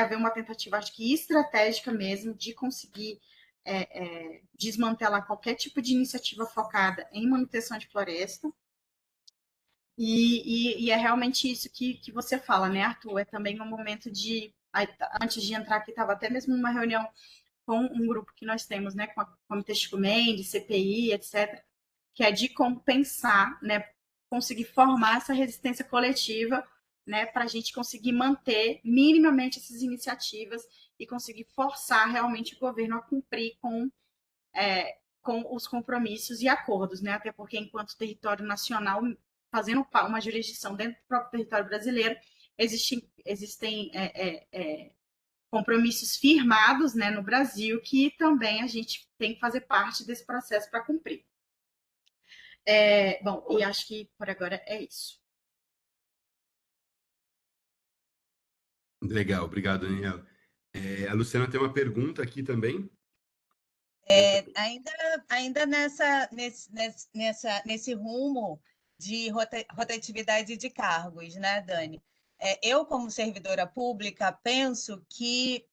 haver uma tentativa, acho que estratégica mesmo, de conseguir desmantelar qualquer tipo de iniciativa focada em manutenção de floresta. E é realmente isso que você fala, né, Arthur? É também um momento de... Antes de entrar aqui, estava até mesmo numa reunião com um grupo que nós temos, né, com a Comitê Chico Mendes, CPI, etc., que é de compensar, né, conseguir formar essa resistência coletiva, né, para a gente conseguir manter minimamente essas iniciativas e conseguir forçar realmente o governo a cumprir com os compromissos e acordos, né, até porque enquanto território nacional, fazendo uma jurisdição dentro do próprio território brasileiro, existem compromissos firmados, né, no Brasil, que também a gente tem que fazer parte desse processo para cumprir. Bom, e acho que por agora é isso. Legal, obrigado, Daniela. A Luciana tem uma pergunta aqui também. Ainda nesse rumo de rotatividade de cargos, né, Dani? Eu, como servidora pública, penso que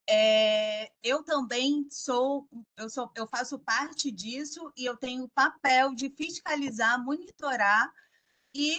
eu também eu faço parte disso e eu tenho o papel de fiscalizar, monitorar e,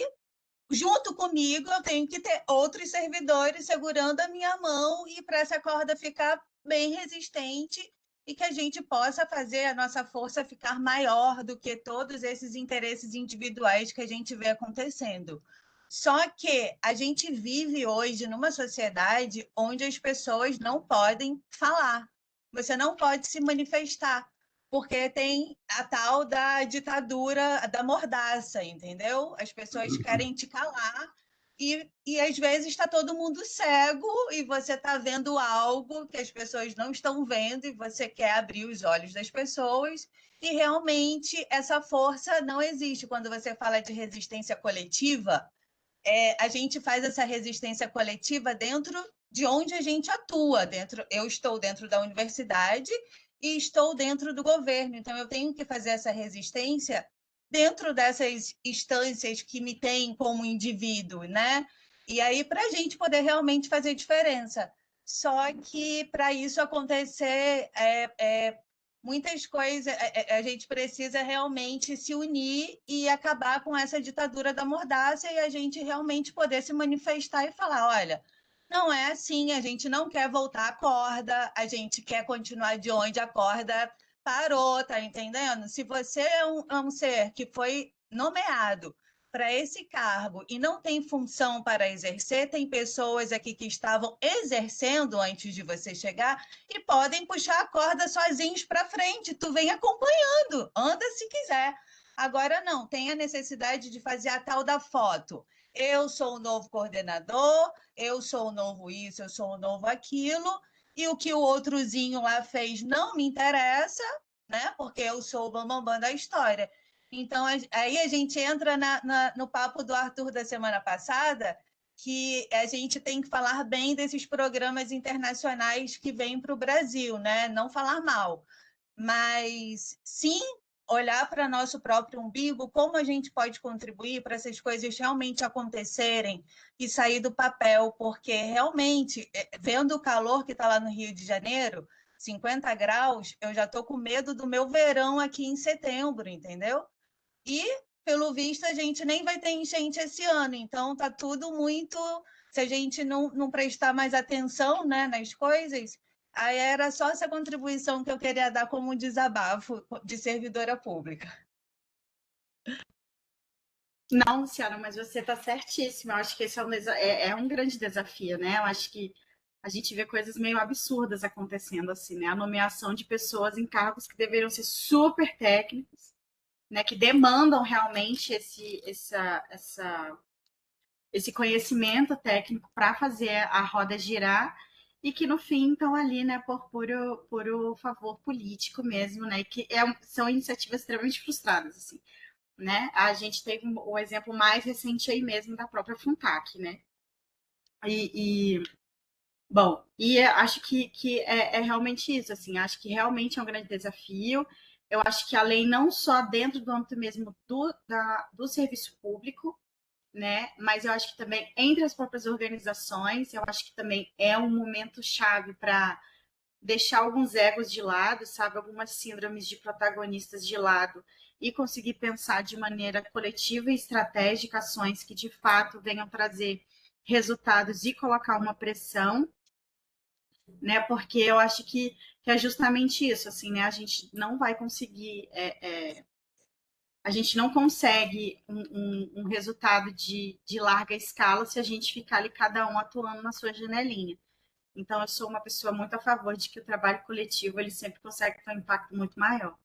junto comigo, eu tenho que ter outros servidores segurando a minha mão e para essa corda ficar bem resistente e que a gente possa fazer a nossa força ficar maior do que todos esses interesses individuais que a gente vê acontecendo. Só que a gente vive hoje numa sociedade onde as pessoas não podem falar. Você não pode se manifestar, porque tem a tal da ditadura da mordaça, entendeu? As pessoas querem te calar e às vezes está todo mundo cego e você está vendo algo que as pessoas não estão vendo e você quer abrir os olhos das pessoas e realmente essa força não existe. Quando você fala de resistência coletiva, a gente faz essa resistência coletiva dentro de onde a gente atua. Eu estou dentro da universidade e estou dentro do governo, então eu tenho que fazer essa resistência dentro dessas instâncias que me têm como indivíduo, né? E aí, para a gente poder realmente fazer diferença. Só que, para isso acontecer, muitas coisas, a gente precisa realmente se unir e acabar com essa ditadura da mordaça e a gente realmente poder se manifestar e falar, olha, não é assim, a gente não quer voltar à corda, a gente quer continuar de onde a corda parou, tá entendendo? Se você é um ser que foi nomeado para esse cargo e não tem função para exercer, tem pessoas aqui que estavam exercendo antes de você chegar e podem puxar a corda sozinhos para frente. Tu vem acompanhando, anda se quiser. Agora não, tem a necessidade de fazer a tal da foto. Eu sou o novo coordenador, eu sou o novo isso, eu sou o novo aquilo, e o que o outrozinho lá fez não me interessa, né? Porque eu sou o bambambam da história. Então, aí a gente entra no papo do Arthur da semana passada, que a gente tem que falar bem desses programas internacionais que vêm para o Brasil, né? Não falar mal, mas sim olhar para nosso próprio umbigo, como a gente pode contribuir para essas coisas realmente acontecerem e sair do papel, porque realmente, vendo o calor que está lá no Rio de Janeiro, 50 graus, eu já estou com medo do meu verão aqui em setembro, entendeu? E, pelo visto, a gente nem vai ter enchente esse ano, então tá tudo muito... Se a gente não prestar mais atenção, né, nas coisas, aí era só essa contribuição que eu queria dar como um desabafo de servidora pública. Não, Luciana, mas você está certíssima. Eu acho que esse é um grande desafio, né? Eu acho que a gente vê coisas meio absurdas acontecendo assim, né? A nomeação de pessoas em cargos que deveriam ser super técnicos, né? Que demandam realmente esse conhecimento técnico para fazer a roda girar e que no fim estão ali, né, por puro favor político mesmo, né? E que são iniciativas extremamente frustradas, assim. Né? A gente teve o exemplo mais recente aí mesmo da própria Funtac, né? Bom, acho que é realmente isso, assim, acho que realmente é um grande desafio. Eu acho que a lei não só dentro do âmbito mesmo do serviço público, né? Mas eu acho que também entre as próprias organizações, eu acho que também é um momento chave para deixar alguns egos de lado, sabe, algumas síndromes de protagonistas de lado e conseguir pensar de maneira coletiva e estratégica ações que de fato venham trazer resultados e colocar uma pressão, né? Porque eu acho que é justamente isso, assim, né? A gente não vai conseguir, a gente não consegue um resultado de larga escala se a gente ficar ali cada um atuando na sua janelinha. Então, eu sou uma pessoa muito a favor de que o trabalho coletivo ele sempre consegue ter um impacto muito maior.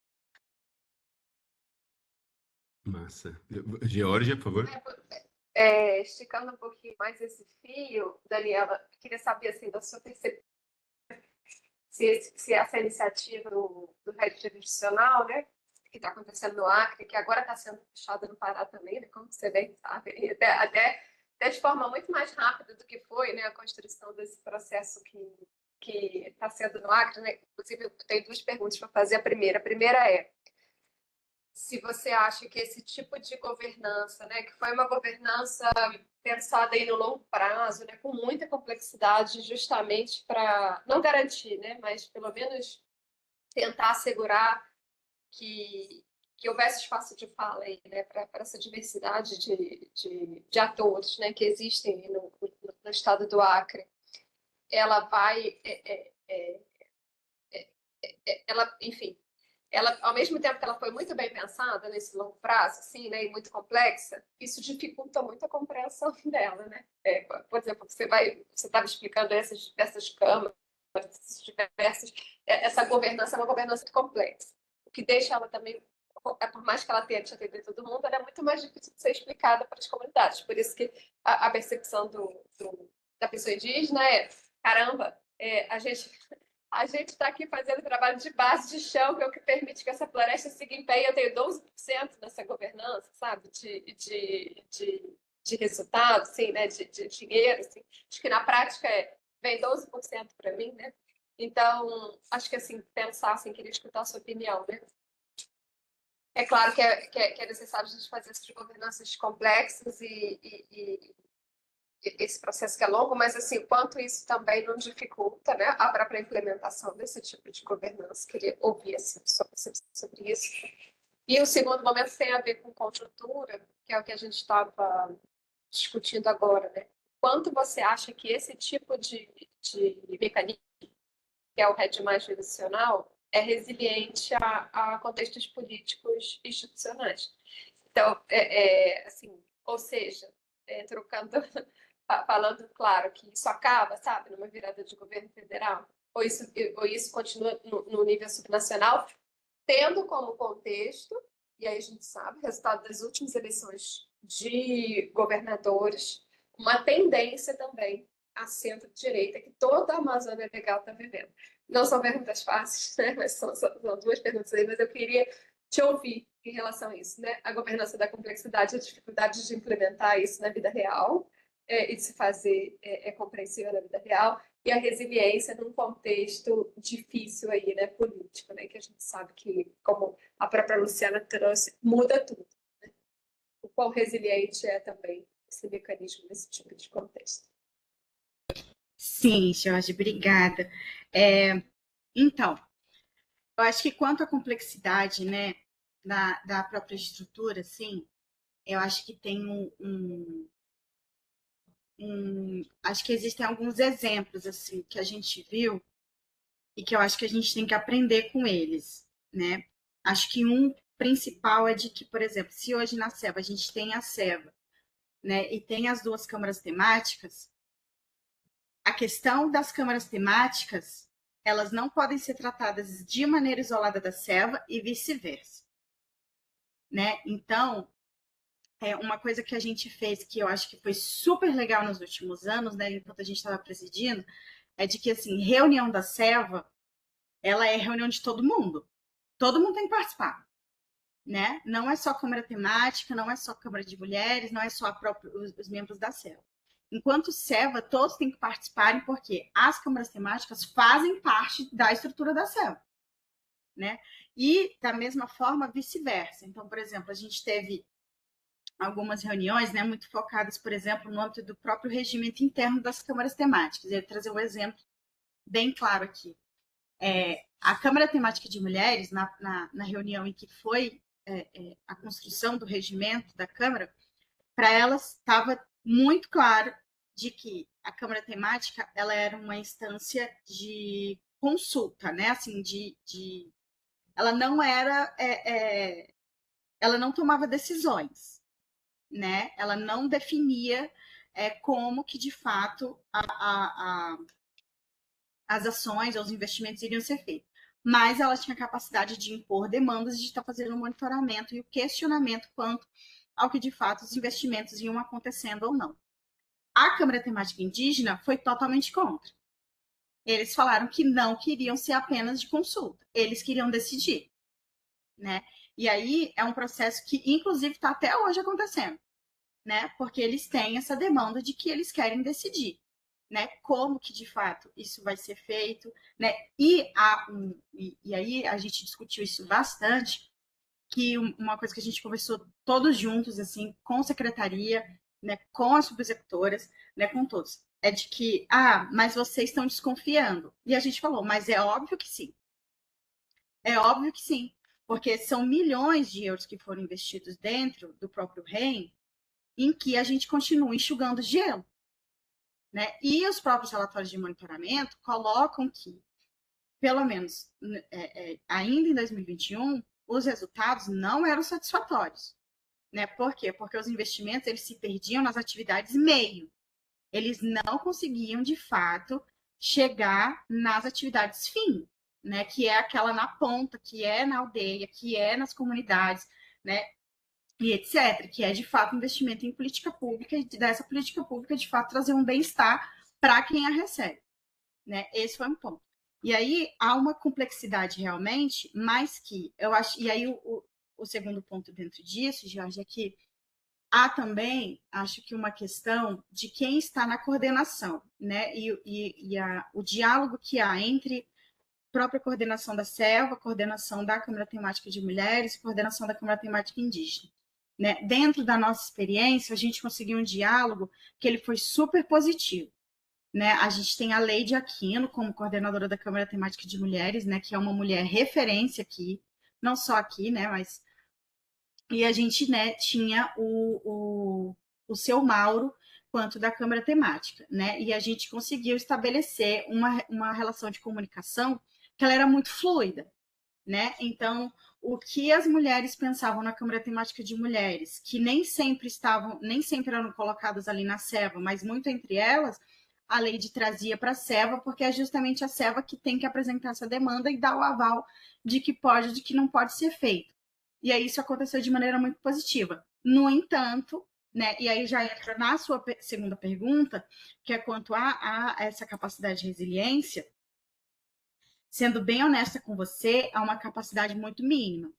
Massa. Geórgia, por favor. Esticando um pouquinho mais esse fio, Daniela, queria saber assim, da sua percepção, se essa iniciativa do Rede Jurisdicional, né, que está acontecendo no Acre, que agora está sendo puxada no Pará também, né, como você bem sabe, e até de forma muito mais rápida do que foi, né, a construção desse processo que está sendo no Acre, né? Inclusive, eu tenho duas perguntas para fazer. A primeira é se você acha que esse tipo de governança, né, que foi uma governança pensada aí no longo prazo, né, com muita complexidade, justamente para não garantir, né, mas pelo menos tentar assegurar que houvesse espaço de fala aí, né, para essa diversidade de atores, né, que existem no estado do Acre, ela vai, ela, enfim, ela, ao mesmo tempo que ela foi muito bem pensada nesse longo prazo, assim, né, e muito complexa, isso dificulta muito a compreensão dela, né? Por exemplo, você estava explicando essas diversas câmaras, essa governança é uma governança muito complexa, o que deixa ela também, por mais que ela tente atender todo mundo, ela é muito mais difícil de ser explicada para as comunidades. Por isso que a percepção da pessoa indígena é, caramba, a gente está aqui fazendo trabalho de base de chão, que é o que permite que essa floresta siga em pé, e eu tenho 12% dessa governança, sabe, de resultado, assim, né, de dinheiro, assim. Acho que na prática vem 12% para mim, né? Então, acho que, assim, pensar, assim, queria escutar a sua opinião, né? É claro que é necessário a gente fazer essas governanças complexas e esse processo que é longo, mas assim, quanto isso também não dificulta, né, a própria implementação desse tipo de governança. Queria ouvir assim, sobre isso. E o segundo momento tem a ver com conjuntura, que é o que a gente estava discutindo agora, né? Quanto você acha que esse tipo de mecanismo, que é o rede mais jurisdicional, é resiliente a contextos políticos institucionais? Então, assim, ou seja, trocando falando, claro, que isso acaba, sabe, numa virada de governo federal, ou isso continua no nível subnacional, tendo como contexto, e aí a gente sabe, resultado das últimas eleições de governadores, uma tendência também a centro-direita, que toda a Amazônia Legal está vivendo. Não são perguntas fáceis, né? Mas são duas perguntas aí, mas eu queria te ouvir em relação a isso, né? A governança da complexidade, a dificuldade de implementar isso na vida real, e de se fazer compreensível na vida real, e a resiliência num contexto difícil aí, né, político, né, que a gente sabe que, como a própria Luciana trouxe, muda tudo, né? O quão resiliente é também esse mecanismo nesse tipo de contexto. Sim, Jorge, obrigada. Então, eu acho que quanto à complexidade, né, da própria estrutura, assim, eu acho que tem acho que existem alguns exemplos, assim, que a gente viu e que eu acho que a gente tem que aprender com eles, né? Acho que um principal é de que, por exemplo, se hoje na SEVA a gente tem a SEVA, né, e tem as duas câmaras temáticas, a questão das câmaras temáticas, elas não podem ser tratadas de maneira isolada da SEVA e vice-versa, né? Então, uma coisa que a gente fez que eu acho que foi super legal nos últimos anos, né, enquanto a gente estava presidindo, é de que, assim, reunião da SEVA, ela é reunião de todo mundo. Todo mundo tem que participar, né? Não é só Câmara Temática, não é só Câmara de Mulheres, não é só os membros da SEVA. Enquanto SEVA, todos têm que participarem, porque as câmaras temáticas fazem parte da estrutura da SEVA, né? E, da mesma forma, vice-versa. Então, por exemplo, a gente teve algumas reuniões, né, muito focadas, por exemplo, no âmbito do próprio regimento interno das câmaras temáticas. Eu vou trazer um exemplo bem claro aqui. A Câmara Temática de Mulheres, na reunião em que foi a construção do regimento da Câmara, para elas estava muito claro de que a Câmara Temática ela era uma instância de consulta, né? Assim, ela não era, ela não tomava decisões, né? Ela não definia como que de fato as ações ou os investimentos iriam ser feitos. Mas ela tinha capacidade de impor demandas e de estar fazendo o monitoramento e o questionamento quanto ao que de fato os investimentos iam acontecendo ou não. A Câmara Temática Indígena foi totalmente contra. Eles falaram que não queriam ser apenas de consulta, eles queriam decidir, né? E aí é um processo que, inclusive, está até hoje acontecendo, né? Porque eles têm essa demanda de que eles querem decidir, né? Como que de fato isso vai ser feito, né? E aí a gente discutiu isso bastante, que uma coisa que a gente conversou todos juntos, assim, com a secretaria, né, com as subexecutoras, né, com todos, é de que, mas vocês estão desconfiando. E a gente falou, mas é óbvio que sim. É óbvio que sim, porque são milhões de euros que foram investidos dentro do próprio REM, em que a gente continua enxugando gelo, né? E os próprios relatórios de monitoramento colocam que, pelo menos ainda em 2021, os resultados não eram satisfatórios, né? Por quê? Porque os investimentos eles se perdiam nas atividades meio, eles não conseguiam de fato chegar nas atividades fim, né? Que é aquela na ponta, que é na aldeia, que é nas comunidades, né? E etc., que é de fato investimento em política pública e dessa política pública de fato trazer um bem-estar para quem a recebe, né? Esse foi um ponto. E aí há uma complexidade realmente, mas que eu acho. E aí o segundo ponto dentro disso, Jorge, é que há também, acho que uma questão de quem está na coordenação, né? O diálogo que há entre a própria coordenação da SEVA, coordenação da Câmara Temática de Mulheres e coordenação da Câmara Temática Indígena. Né? Dentro da nossa experiência, a gente conseguiu um diálogo que ele foi super positivo. Né? A gente tem a Leide Aquino como coordenadora da Câmara Temática de Mulheres, né? Que é uma mulher referência aqui, não só aqui, né? Mas e a gente, né, tinha o seu Mauro quanto da Câmara Temática, né? E a gente conseguiu estabelecer uma relação de comunicação que ela era muito fluida, né? Então, o que as mulheres pensavam na Câmara Temática de Mulheres, que nem sempre eram colocadas ali na SEVA, mas muito entre elas, a Leide trazia para a SEVA, porque é justamente a SEVA que tem que apresentar essa demanda e dar o aval de que pode, de que não pode ser feito. E aí isso aconteceu de maneira muito positiva. No entanto, né, e aí já entra na sua segunda pergunta, que é quanto a essa capacidade de resiliência, sendo bem honesta com você, há uma capacidade muito mínima.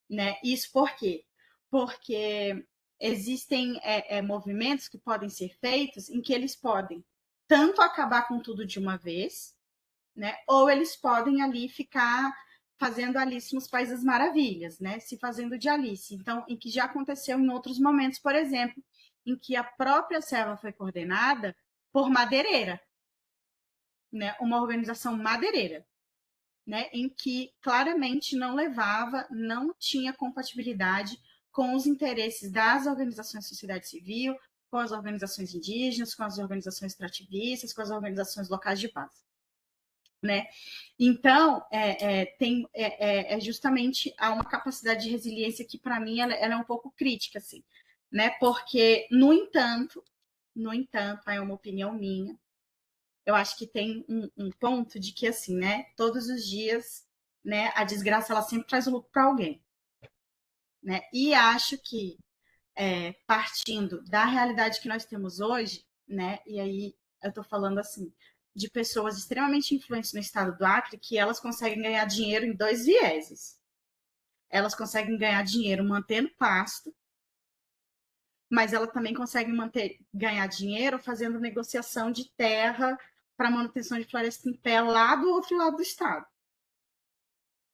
Né? Isso por quê? Porque existem movimentos que podem ser feitos em que eles podem tanto acabar com tudo de uma vez, né? Ou eles podem ali ficar fazendo Alice nos Países das Maravilhas, né? Se fazendo de Alice. Então, em que já aconteceu em outros momentos, por exemplo, em que a própria SEVA foi coordenada por madeireira, né? Uma organização madeireira. né, em que claramente não tinha compatibilidade com os interesses das organizações da sociedade civil, com as organizações indígenas, com as organizações extrativistas, com as organizações locais de base, né? Então, justamente há uma capacidade de resiliência que, para mim, ela é um pouco crítica, assim, né? Porque, no entanto, é uma opinião minha, eu acho que tem um ponto de que, assim, né, todos os dias, né, a desgraça, ela sempre traz o lucro para alguém, né? E acho que, partindo da realidade que nós temos hoje, né, e aí eu estou falando, assim, de pessoas extremamente influentes no estado do Acre, que elas conseguem ganhar dinheiro em dois vieses. Elas conseguem ganhar dinheiro mantendo pasto, mas ela também consegue ganhar dinheiro fazendo negociação de terra para manutenção de floresta em pé lá do outro lado do estado.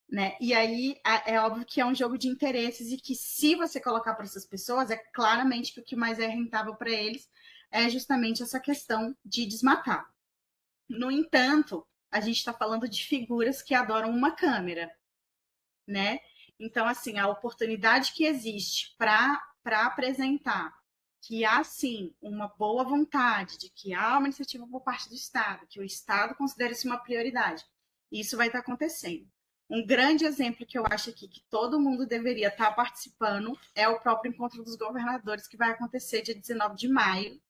Né? E aí é óbvio que é um jogo de interesses e que, se você colocar para essas pessoas, é claramente que o que mais é rentável para eles é justamente essa questão de desmatar. No entanto, a gente está falando de figuras que adoram uma câmera, né? Então, assim, a oportunidade que existe para apresentar que há, sim, uma boa vontade, de que há uma iniciativa por parte do Estado, que o Estado considera isso uma prioridade, isso vai estar acontecendo. Um grande exemplo que eu acho aqui que todo mundo deveria estar participando é o próprio Encontro dos Governadores, que vai acontecer dia 19 de maio,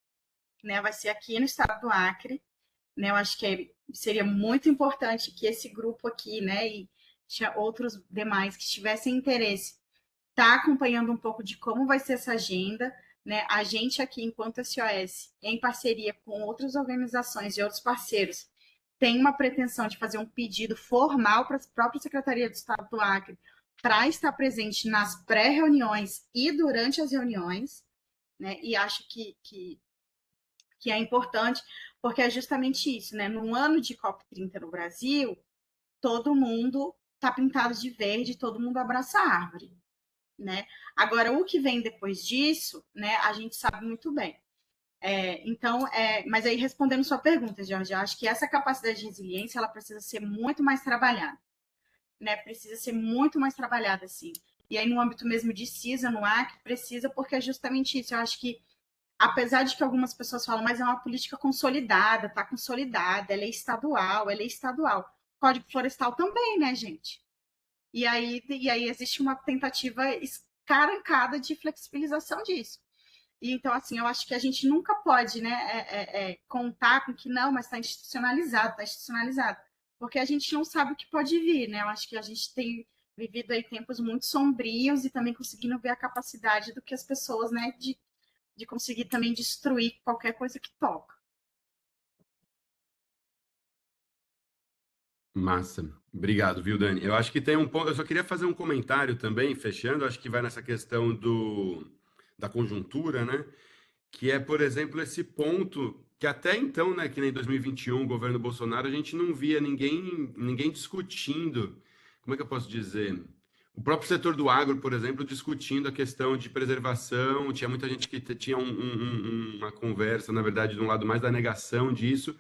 né? Vai ser aqui no estado do Acre, né? Eu acho que seria muito importante que esse grupo aqui, né, e outros demais que tivessem interesse, tá acompanhando um pouco de como vai ser essa agenda, né? A gente aqui, enquanto SOS, em parceria com outras organizações e outros parceiros, tem uma pretensão de fazer um pedido formal para a própria Secretaria do Estado do Acre para estar presente nas pré-reuniões e durante as reuniões, né? E acho que é importante, porque é justamente isso, né? Num ano de COP30 no Brasil, todo mundo está pintado de verde, todo mundo abraça a árvore, né? Agora, o que vem depois disso, né, a gente sabe muito bem. Então, mas aí, respondendo sua pergunta, Jorge, eu acho que essa capacidade de resiliência, ela precisa ser muito mais trabalhada, né? Precisa ser muito mais trabalhada, assim. E aí, no âmbito mesmo de CISA, no Acre, precisa, porque é justamente isso. Eu acho que, apesar de que algumas pessoas falam, mas é uma política consolidada, está consolidada, ela é estadual. Código Florestal também, né, gente? E aí existe uma tentativa escarancada de flexibilização disso. E, então, assim, eu acho que a gente nunca pode, né, contar com que não, mas está institucionalizado, porque a gente não sabe o que pode vir, né? Eu acho que a gente tem vivido aí tempos muito sombrios e também conseguindo ver a capacidade do que as pessoas, né, de conseguir também destruir qualquer coisa que toca. Massa. Obrigado, viu, Dani? Eu acho que tem um ponto. Eu só queria fazer um comentário também, fechando. Acho que vai nessa questão da conjuntura, né? Que é, por exemplo, esse ponto que até então, né, que nem 2021, o governo Bolsonaro, a gente não via ninguém discutindo. Como é que eu posso dizer? O próprio setor do agro, por exemplo, discutindo a questão de preservação. Tinha muita gente que tinha uma conversa, na verdade, de um lado mais da negação disso.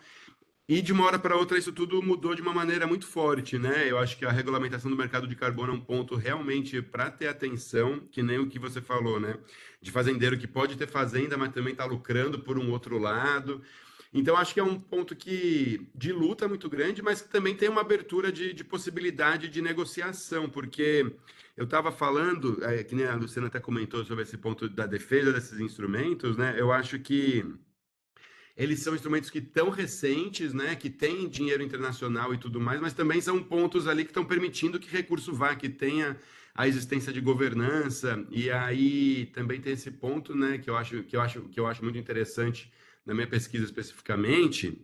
E de uma hora para outra isso tudo mudou de uma maneira muito forte, né? Eu acho que a regulamentação do mercado de carbono é um ponto realmente para ter atenção, que nem o que você falou, né? De fazendeiro que pode ter fazenda, mas também está lucrando por um outro lado. Então acho que é um ponto de luta muito grande, mas que também tem uma abertura de possibilidade de negociação, porque eu estava falando, que nem a Luciana até comentou sobre esse ponto da defesa desses instrumentos, né? Eu acho que eles são instrumentos que estão recentes, né, que têm dinheiro internacional e tudo mais, mas também são pontos ali que estão permitindo que recurso vá, que tenha a existência de governança. E aí também tem esse ponto, né, que eu acho muito interessante na minha pesquisa especificamente,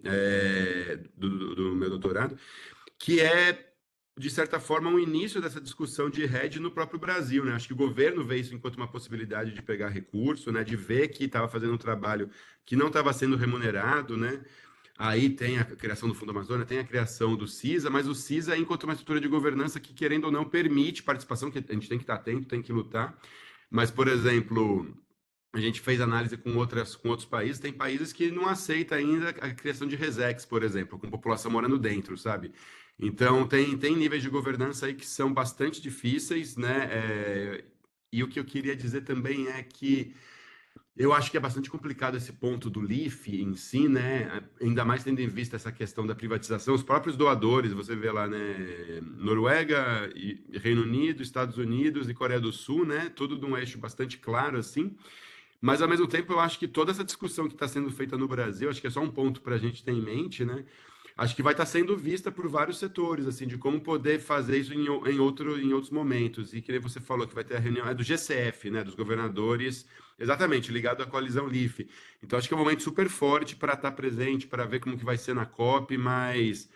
do meu doutorado, que é, de certa forma, um início dessa discussão de rede no próprio Brasil, né? Acho que o governo vê isso enquanto uma possibilidade de pegar recurso, né? De ver que estava fazendo um trabalho que não estava sendo remunerado, né? Aí tem a criação do Fundo Amazônia, tem a criação do CISA, mas o CISA, enquanto uma estrutura de governança que, querendo ou não, permite participação, que a gente tem que estar atento, tem que lutar. Mas, por exemplo, a gente fez análise com outros países, tem países que não aceitam ainda a criação de resex, por exemplo, com população morando dentro, sabe? Então, tem níveis de governança aí que são bastante difíceis, né? E o que eu queria dizer também é que eu acho que é bastante complicado esse ponto do LIF em si, né? Ainda mais tendo em vista essa questão da privatização. Os próprios doadores, você vê lá, né? Noruega, Reino Unido, Estados Unidos e Coreia do Sul, né? Tudo de um eixo bastante claro, assim. Mas, ao mesmo tempo, eu acho que toda essa discussão que está sendo feita no Brasil, acho que é só um ponto para a gente ter em mente, né? Acho que vai estar sendo vista por vários setores, assim, de como poder fazer isso em outros momentos. E que nem você falou que vai ter a reunião, é do GCF, né? Dos governadores, exatamente, ligado à coalizão LIFE. Então, acho que é um momento super forte para estar presente, para ver como que vai ser na COP, mas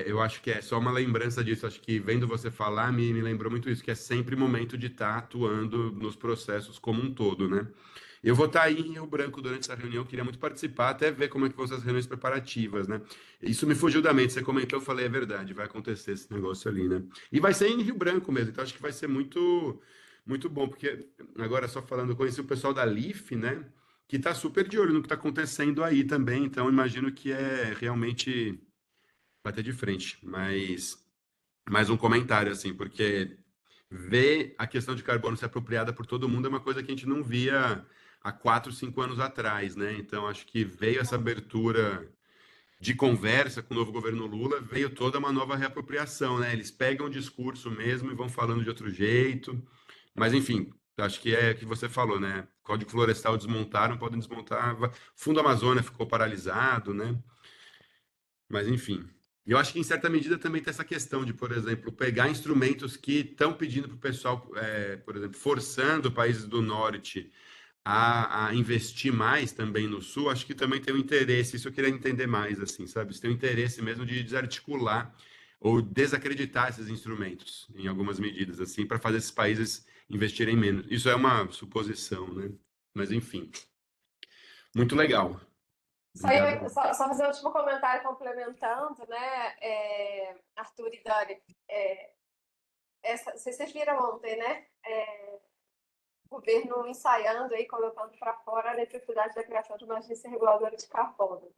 eu acho que é só uma lembrança disso. Acho que vendo você falar, me lembrou muito isso, que é sempre momento de estar atuando nos processos como um todo, né? Eu vou estar aí em Rio Branco durante essa reunião, queria muito participar, até ver como é que vão ser as reuniões preparativas, né? Isso me fugiu da mente, você comentou, eu falei, é verdade, vai acontecer esse negócio ali, né? E vai ser em Rio Branco mesmo, então acho que vai ser muito bom, porque agora só falando, eu conheci o pessoal da LIF, né? Que está super de olho no que está acontecendo aí também, então imagino que é realmente bater de frente, mas mais um comentário, assim, porque ver a questão de carbono ser apropriada por todo mundo é uma coisa que a gente não via há 4, 5 anos atrás, né? Então, acho que veio essa abertura de conversa com o novo governo Lula, veio toda uma nova reapropriação, né? Eles pegam o discurso mesmo e vão falando de outro jeito, mas, enfim, acho que é o que você falou, né? Código Florestal desmontaram, podem desmontar. Fundo Amazônia ficou paralisado, né? Mas, enfim. Eu acho que, em certa medida, também tem essa questão de, por exemplo, pegar instrumentos que estão pedindo para o pessoal, por exemplo, forçando países do norte a investir mais também no sul, acho que também tem um interesse, isso eu queria entender mais, assim, sabe? Se tem um interesse mesmo de desarticular ou desacreditar esses instrumentos, em algumas medidas, assim, para fazer esses países investirem menos. Isso é uma suposição, né? Mas, enfim, muito legal. Obrigado. Só fazer um último comentário complementando, né, Arthur e Dani. Vocês viram ontem, né? O governo ensaiando aí, colocando para fora a necessidade da criação de uma agência reguladora de carbono.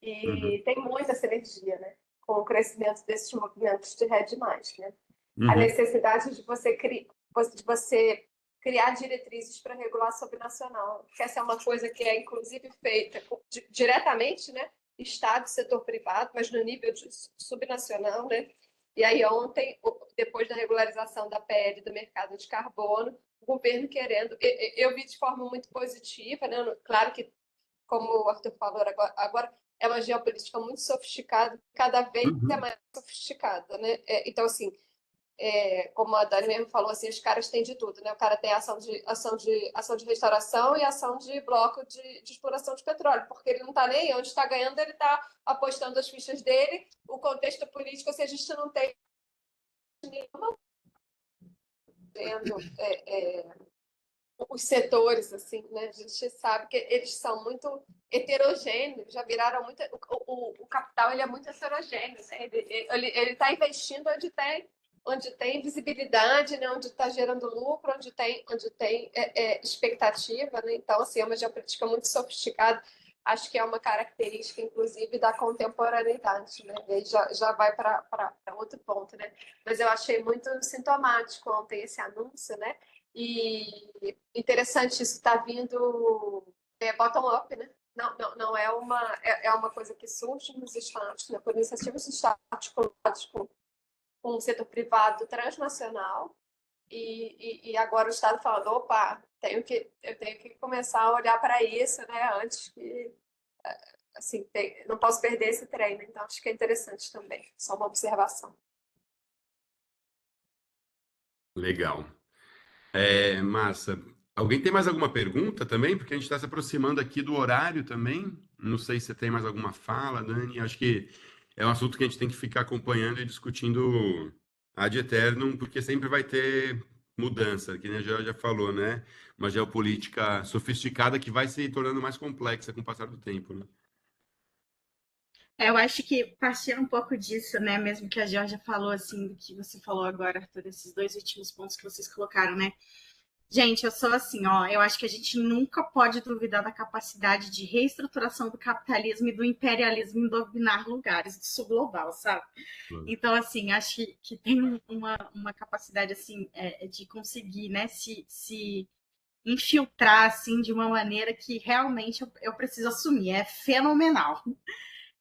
E Uhum. tem muita sinergia, né? Com o crescimento desses movimentos de Red+, né? A Uhum. necessidade de você criar diretrizes para regular subnacional, que essa é uma coisa que é inclusive feita diretamente, né? Estado, setor privado, mas no nível de subnacional, né? E aí ontem, depois da regularização da PL do mercado de carbono, o governo querendo, eu vi de forma muito positiva, né? Claro que, como o Arthur falou agora é uma geopolítica muito sofisticada, cada vez é Uhum. mais sofisticada, né? Então, assim, como a Dani mesmo falou, assim, os caras têm de tudo, né? O cara tem ação de restauração e ação de bloco de exploração de petróleo, porque ele não está nem onde está ganhando, ele está apostando as fichas dele. O contexto político, se a gente não tem os setores, assim, né? A gente sabe que eles são muito heterogêneos, já viraram muito. O capital ele é muito heterogêneo, né? Ele está investindo onde tem visibilidade, né? Onde está gerando lucro, onde tem expectativa, né? Então, assim, é uma geopolítica muito sofisticada. Acho que é uma característica, inclusive, da contemporaneidade, né? E aí já vai para outro ponto, né? Mas eu achei muito sintomático ontem esse anúncio, né? E interessante isso está vindo bottom-up, né? Não é uma coisa que surge nos estados, né? Por iniciativas dos estados articulados com o setor privado transnacional e agora o estado falando, opa, eu tenho que começar a olhar para isso, né? Antes que assim, não posso perder esse treino. Então acho que é interessante também. Só uma observação. Legal. Massa. Alguém tem mais alguma pergunta também? Porque a gente está se aproximando aqui do horário também. Não sei se você tem mais alguma fala, Dani. Acho que é um assunto que a gente tem que ficar acompanhando e discutindo ad eternum, porque sempre vai ter mudança, que nem a Georgia já falou, né? Uma geopolítica sofisticada que vai se tornando mais complexa com o passar do tempo, né? Eu acho que partindo um pouco disso, né, mesmo que a Georgia falou, assim, do que você falou agora, Arthur, esses dois últimos pontos que vocês colocaram, né, Gente, eu sou assim, ó, eu acho que a gente nunca pode duvidar da capacidade de reestruturação do capitalismo e do imperialismo em dominar lugares do sul global, sabe? Então, assim, acho que tem uma capacidade, assim, de conseguir, né, se infiltrar, assim, de uma maneira que realmente eu preciso assumir, é fenomenal.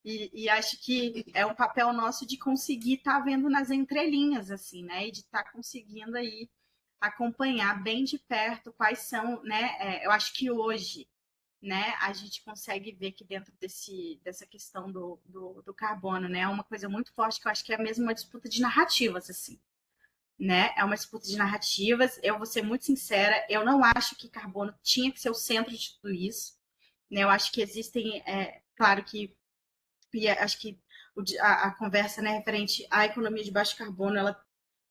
E acho que é um papel nosso de conseguir estar vendo nas entrelinhas, assim, né, e de estar conseguindo aí acompanhar bem de perto quais são, né? Eu acho que hoje, né, a gente consegue ver que dentro dessa questão do carbono, né, é uma coisa muito forte que eu acho que é mesmo uma disputa de narrativas, assim, né? É uma disputa de narrativas. Eu vou ser muito sincera, eu não acho que carbono tinha que ser o centro de tudo isso, né? Eu acho que existem, claro que, e acho que a conversa, né, referente à economia de baixo carbono, ela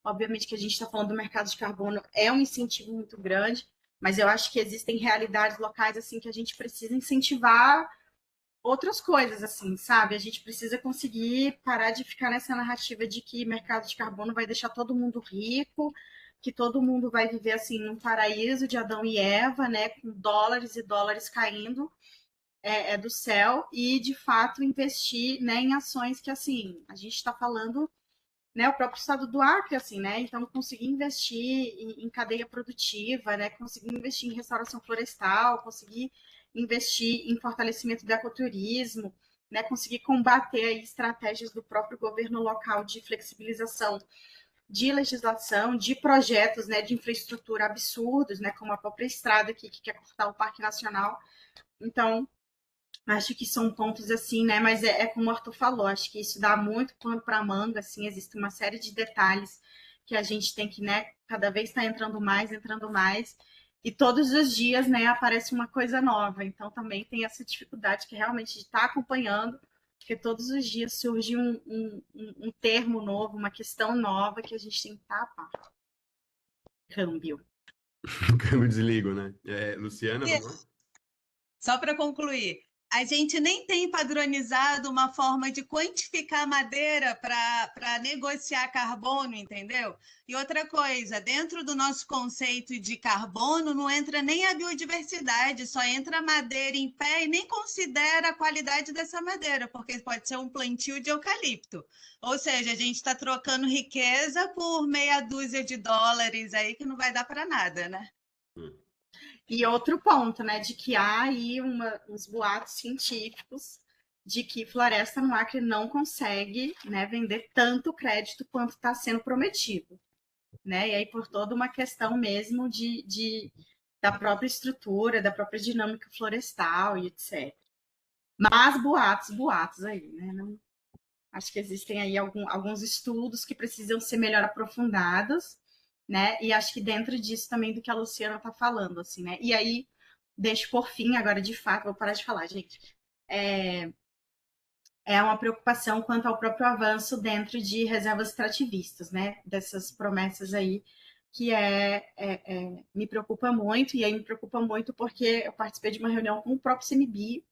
obviamente que a gente está falando do mercado de carbono, é um incentivo muito grande, mas eu acho que existem realidades locais assim que a gente precisa incentivar outras coisas, assim, sabe? A gente precisa conseguir parar de ficar nessa narrativa de que mercado de carbono vai deixar todo mundo rico, que todo mundo vai viver assim num paraíso de Adão e Eva, né? Com dólares e dólares caindo do céu e de fato investir, né, em ações que assim a gente está falando, né, o próprio estado do Acre, assim, né? Então, conseguir investir em cadeia produtiva, né? Conseguir investir em restauração florestal, conseguir investir em fortalecimento do ecoturismo, né? Conseguir combater aí estratégias do próprio governo local de flexibilização de legislação, de projetos, né, de infraestrutura absurdos, né, como a própria estrada aqui que quer cortar o Parque Nacional. Então, acho que são pontos assim, né? Mas como o Arthur falou, acho que isso dá muito pano para manga, assim, existe uma série de detalhes que a gente tem que, né, cada vez está entrando mais, e todos os dias, né, aparece uma coisa nova. Então também tem essa dificuldade que realmente de estar acompanhando, porque todos os dias surge um termo novo, uma questão nova que a gente tem que estar a par. Câmbio. Câmbio desligo, né? Luciana, vamos lá? Só para concluir, a gente nem tem padronizado uma forma de quantificar madeira para negociar carbono, entendeu? E outra coisa, dentro do nosso conceito de carbono, não entra nem a biodiversidade, só entra a madeira em pé e nem considera a qualidade dessa madeira, porque pode ser um plantio de eucalipto. Ou seja, a gente está trocando riqueza por meia dúzia de dólares aí que não vai dar para nada, né? E outro ponto, né, de que há aí uns boatos científicos de que floresta no Acre não consegue, né, vender tanto crédito quanto está sendo prometido, né? E aí por toda uma questão mesmo da própria estrutura, da própria dinâmica florestal e etc. Mas boatos aí, né? Não, acho que existem aí alguns estudos que precisam ser melhor aprofundados, né? E acho que dentro disso também do que a Luciana está falando, assim, né? E aí, deixo por fim, agora de fato, vou parar de falar, gente. É uma preocupação quanto ao próprio avanço dentro de reservas extrativistas, né? Dessas promessas aí, que me preocupa muito, e aí me preocupa muito porque eu participei de uma reunião com o próprio ICMBio,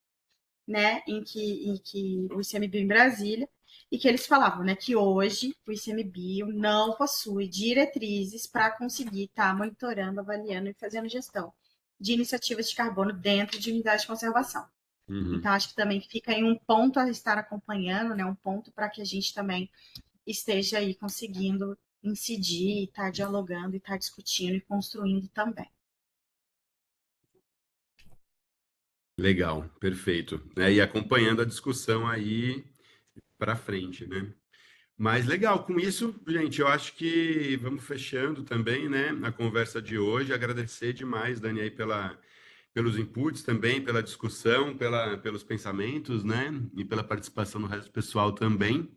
né? Em que o ICMBio em Brasília, e que eles falavam, né, que hoje o ICMBio não possui diretrizes para conseguir estar monitorando, avaliando e fazendo gestão de iniciativas de carbono dentro de unidades de conservação. Então, acho que também fica aí um ponto a estar acompanhando, né, um ponto para que a gente também esteja aí conseguindo incidir, estar dialogando, e estar discutindo e construindo também. Legal, perfeito. E acompanhando a discussão aí para frente, né? Mas legal, com isso, gente, eu acho que vamos fechando também, né, a conversa de hoje. Agradecer demais, Dani, aí pelos inputs também, pela discussão, pelos pensamentos, né, e pela participação do resto do pessoal também.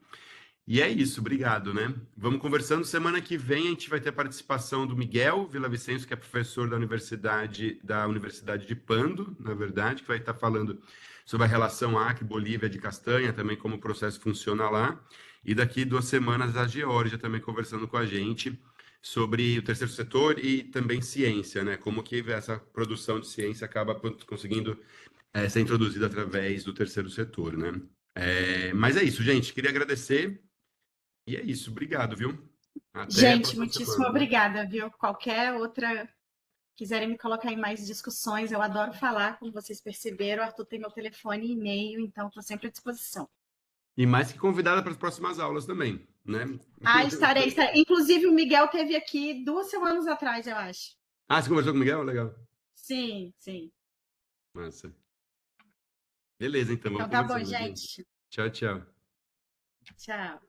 E é isso, obrigado, né? Vamos conversando. Semana que vem a gente vai ter a participação do Miguel Villavicencio, que é professor da Universidade de Pando, na verdade, que vai estar falando sobre a relação Acre-Bolívia de Castanha, também como o processo funciona lá. E daqui 2 semanas a Geórgia também conversando com a gente sobre o terceiro setor e também ciência, né? Como que essa produção de ciência acaba conseguindo ser introduzida através do terceiro setor, né? Mas é isso, gente. Queria agradecer. E é isso, obrigado, viu? Até a Gente, próxima muitíssimo semana. obrigada, viu? Qualquer outra quiserem me colocar em mais discussões, eu adoro falar, como vocês perceberam. O Arthur tem meu telefone e e-mail, então estou sempre à disposição. E mais que convidada para as próximas aulas também, né? Estarei. Inclusive, o Miguel teve aqui 2 semanas atrás, eu acho. Ah, você conversou com o Miguel? Legal. Sim, sim. Massa. Beleza, então. Vamos Então tá bom, conversando, gente. Tchau, tchau. Tchau.